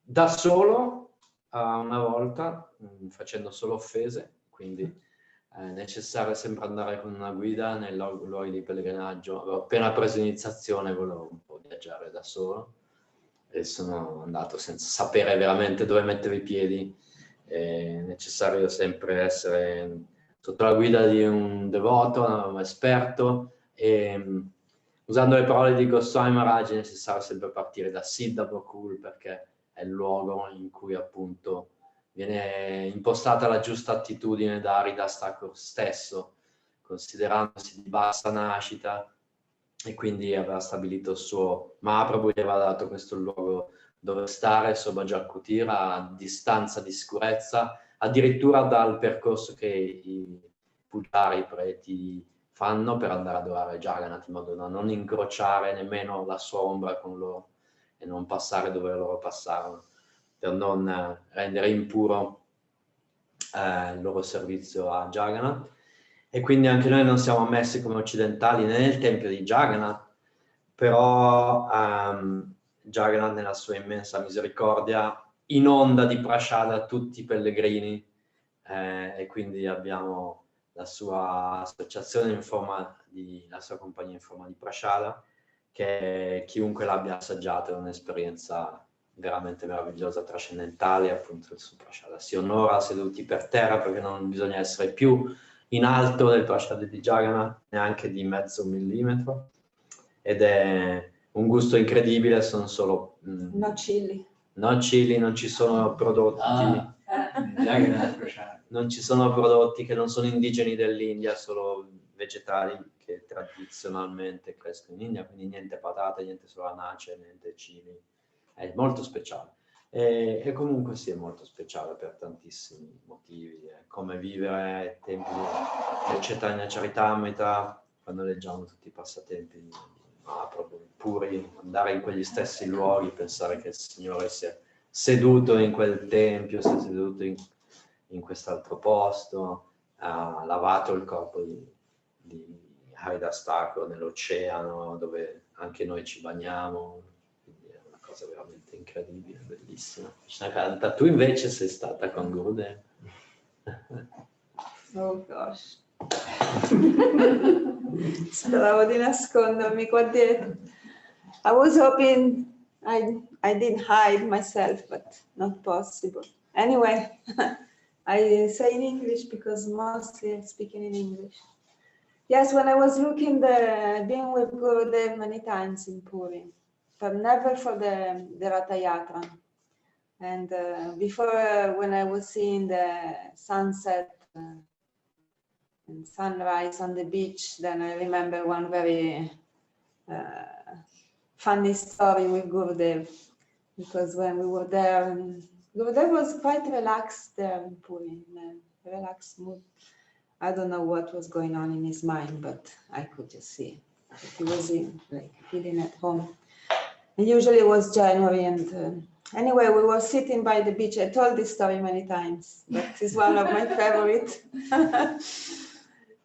Da solo, una volta, facendo solo offese, quindi è necessario sempre andare con una guida nei luoghi di pellegrinaggio. Avevo appena preso iniziazione, volevo un po' viaggiare da solo e sono andato senza sapere veramente dove mettere i piedi. È necessario sempre essere sotto la guida di un devoto, un esperto, e usando le parole di Goswami Maharaj è necessario sempre partire da Siddha Gokul, perché è il luogo in cui appunto viene impostata la giusta attitudine da Haridas Thakur stesso, considerandosi di bassa nascita, e quindi aveva stabilito il suo Mahaprabhu, gli aveva dato questo luogo dove stare, Sobhajakutir, a distanza di sicurezza, addirittura dal percorso che i pujari, i preti fanno per andare ad adorare Jagannath, in modo da non incrociare nemmeno la sua ombra con loro e non passare dove loro passarono, per non rendere impuro il loro servizio a Jagannath. E quindi anche noi non siamo ammessi come occidentali nel tempio di Jagannath, però Jagannath nella sua immensa misericordia inonda di prasada tutti i pellegrini, e quindi abbiamo la sua associazione in forma di, la sua compagnia in forma di prasada, che chiunque l'abbia assaggiato è un'esperienza veramente meravigliosa, trascendentale. Appunto il suo prasada si onora seduti per terra, perché non bisogna essere più in alto del prasada di Jagannath, neanche di mezzo millimetro. ed è un gusto incredibile, sono solo... No chili. No chili, non ci sono prodotti... non ci sono prodotti che non sono indigeni dell'India, solo vegetali che tradizionalmente crescono in India, quindi niente patate, niente solanace, niente chili. È molto speciale. E comunque sì, è molto speciale per tantissimi motivi. È come vivere ai tempi del Chaitanya Charitamrita, quando leggiamo tutti i passatempi di Mahaprabhu, puri, andare in quegli stessi luoghi, pensare che il Signore sia seduto in quel tempio, sia seduto in quest'altro posto, ha lavato il corpo di Haridas Thakur nell'oceano, dove anche noi ci bagniamo, quindi è una cosa veramente incredibile, bellissima. Krishnakanta, tu invece sei stata con Gurudev? Oh gosh. Speravo di nascondermi qua dietro. I was hoping I didn't hide myself, but not possible. Anyway, I say in English because mostly I'm speaking in English. Yes, when I was looking, I've been with Gurudev many times in Puri, but never for the Ratha Yatra. And before, when I was seeing the sunset and sunrise on the beach, then I remember one very funny story with Gurudev, because when we were there, Gurudev was quite relaxed there in Puri, in a relaxed mood. I don't know what was going on in his mind, but I could just see that he was like feeling at home. And usually it was January, and anyway, we were sitting by the beach. I told this story many times, but it's one of my favorite.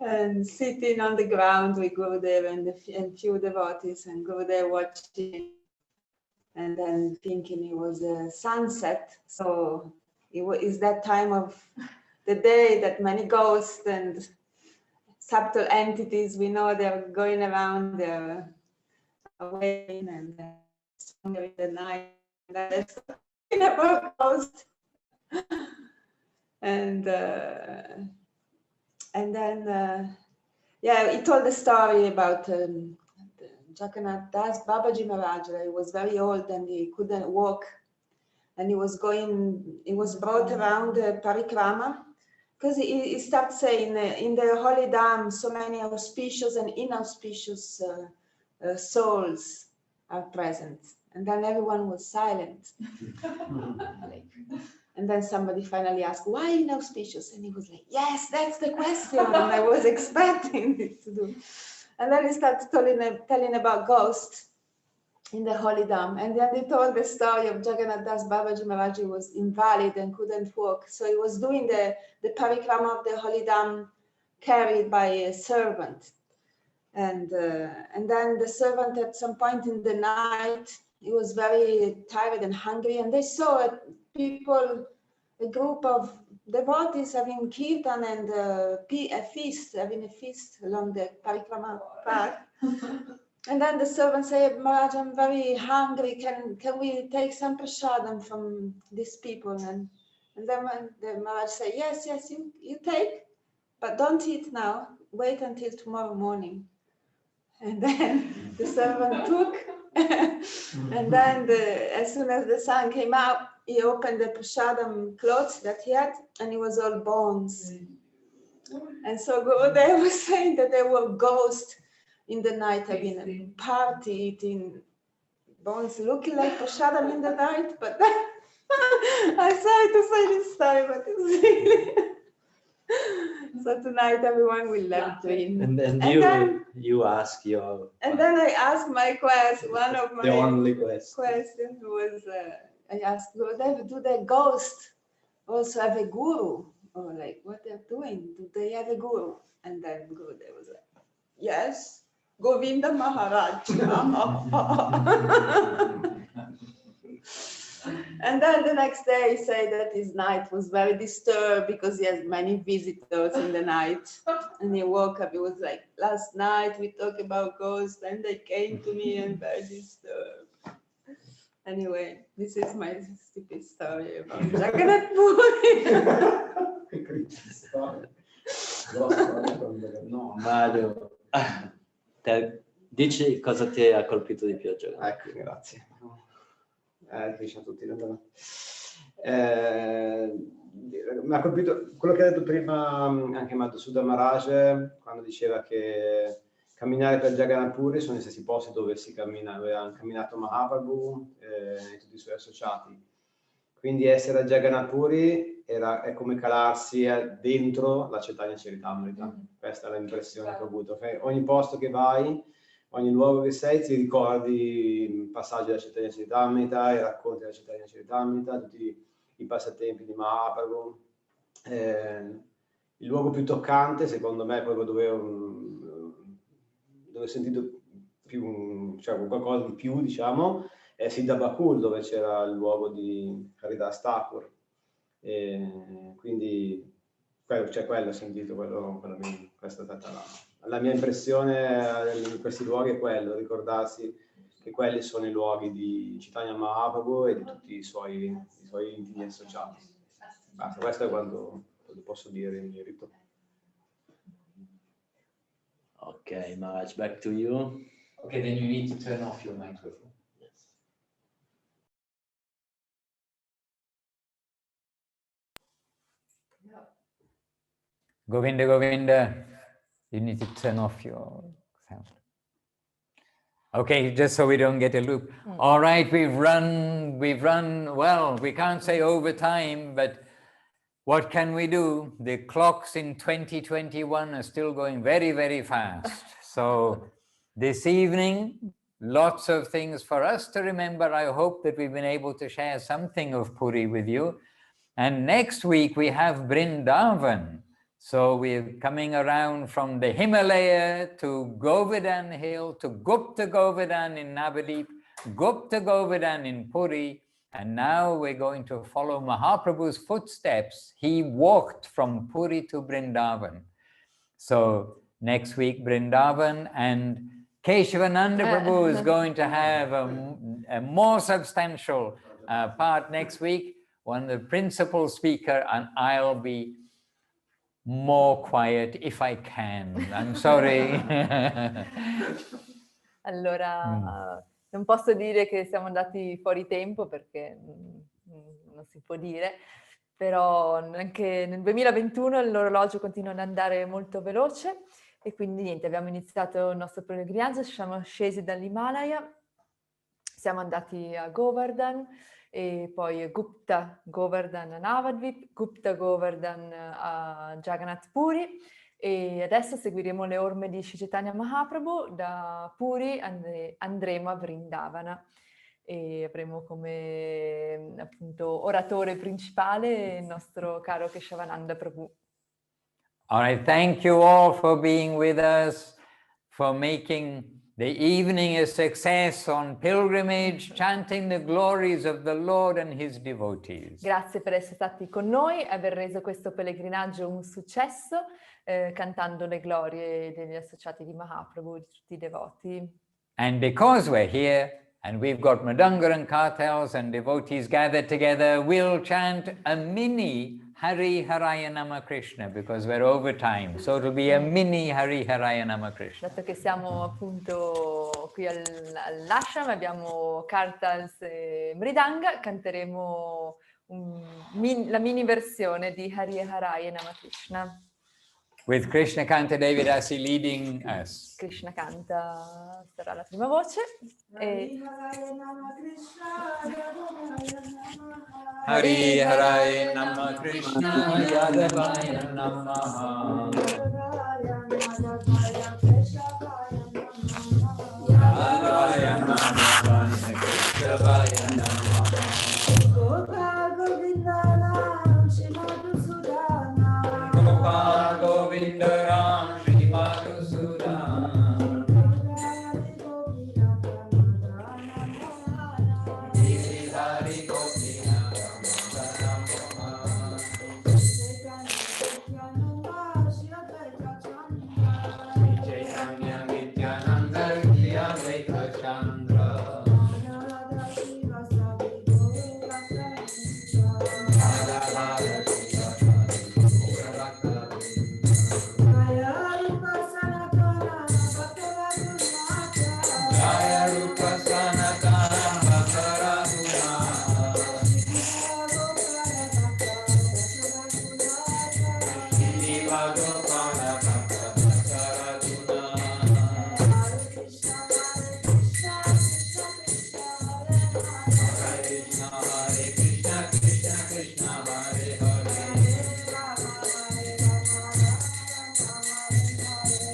And sitting on the ground with Gurudev and few devotees, and Gurudev watching, and then thinking it was a sunset. So it is that time of the day that many ghosts and subtle entities, we know they're going around, they're away and stronger in the night. And that's talking about ghosts. And then, yeah, he told a story about Jagannath Das Babaji Maharaj. He was very old and he couldn't walk. And he was brought around Parikrama, because he starts saying in the Holy Dham, so many auspicious and inauspicious souls are present. And then everyone was silent. And then somebody finally asked, why inauspicious? And he was like, yes, that's the question. And I was expecting it to do. And then he started telling about ghosts in the Holy Dham. And then they told the story of Jagannath Das Babaji Maharaj. He was invalid and couldn't walk. So he was doing the parikrama of the Holy Dham carried by a servant. And then the servant at some point in the night, he was very tired and hungry. And they saw a group of devotees having kirtan and having a feast along the parikrama path. And then the servant said, Maharaj, I'm very hungry. Can we take some prasadam from these people? And then the Maharaj said, yes, you take, but don't eat now. Wait until tomorrow morning. And then the servant took, and then as soon as the sun came out, he opened the prasadam clothes that he had, and it was all bones. And so Gurudev was saying that there were ghosts in the night having a party, eating bones, looking like prasadam in the night. But I'm sorry to say this story, but it's really... So tonight everyone will learn to eat. And then you ask your... And then I asked my question, one of my... The only question. Question was, I asked Gurudev, do the ghosts also have a guru? Or like, what they're doing? Do they have a guru? And then Gurudev was like, yes, Govinda Maharaj. And then the next day he said that his night was very disturbed because he has many visitors in the night. And he woke up, he was like, last night we talked about ghosts and they came to me and very disturbed. Anyway, this is my stupid story about Jagannath Puri. No, Mario, Dici cosa ti ha colpito di più a Jagannath? Ecco, grazie. Diciamo tutti, mi ha colpito quello che ha detto prima anche Madhusudan Maharaj, quando diceva che camminare per Jagannath Puri sono gli stessi posti dove si cammina, dove hanno camminato Mahaprabhu e tutti i suoi associati. Quindi essere a Jagannath Puri è come calarsi dentro la Chaitanya Charitamrita. Questa è l'impressione che ho avuto. Ogni posto che vai, ogni luogo che sei, ti ricordi passaggi della Chaitanya Charitamrita, i racconti della Chaitanya Charitamrita, tutti i passatempi di Mahaprabhu. Il luogo più toccante, secondo me, è proprio dove ho sentito più, cioè qualcosa di più, diciamo, è Siddhabakul, dove c'era il luogo di Haridas Thakur. Quindi, cioè, quello ho sentito, questa è stata la mia impressione in questi luoghi, è quello, ricordarsi che quelli sono i luoghi di Chaitanya Mahaprabhu e di tutti i suoi intimi associati. Basta, questo è quanto posso dire in merito. Ok, Maharaj, back to you. Okay, then you need to turn off your microphone. Yes. Govinda, Govinda, you need to turn off your sound. Okay, just so we don't get a loop. All right, we've run, well, we can't say overtime, but what can we do? The clocks in 2021 are still going very, very fast. So this evening, lots of things for us to remember. I hope that we've been able to share something of Puri with you. And next week we have Vrindavan. So we're coming around from the Himalaya to Govardhan Hill, to Gupta Govardhan in Navadwip, Gupta Govardhan in Puri, and now we're going to follow Mahaprabhu's footsteps. He walked from Puri to Vrindavan. So next week Vrindavan, and Keshavananda Prabhu is going to have a more substantial part next week, one of the principal speaker, and I'll be more quiet if I can. I'm sorry. Allora, non posso dire che siamo andati fuori tempo perché non si può dire, però anche nel 2021 l'orologio continua ad andare molto veloce e quindi niente, abbiamo iniziato il nostro pellegrinaggio, siamo scesi dall'Himalaya, siamo andati a Govardhan, e poi Gupta Govardhan a Navadwip, Gupta Govardhan a Jagannath Puri, e adesso seguiremo le orme di Sri Chaitanya Mahaprabhu. Da Puri andremo a Vrindavana e avremo come appunto oratore principale il nostro caro Keshavananda Prabhu. All right, thank you all for being with us, for making the evening a success on pilgrimage, chanting the glories of the Lord and his devotees. Grazie per essere stati con noi, aver reso questo pellegrinaggio un successo, cantando le glorie degli associati di Mahaprabhu, di tutti i devoti. And because we're here and we've got Mridanga and kartals and devotees gathered together, we'll chant a mini Hari Haraya Nama Krishna, because we're over time. So it'll be a mini Hari Haraya Nama Krishna. Dato che siamo appunto qui all'ashram, abbiamo kartals e mridanga, canteremo la mini versione di Hari Haraya Nama Krishna. With Krishna Kanta Devidasi leading us. Krishna Kanta sarà la prima voce. E... Hari Haraya Nama Krishna Yadavaya Namaha. Yadavaya Namaha Krishna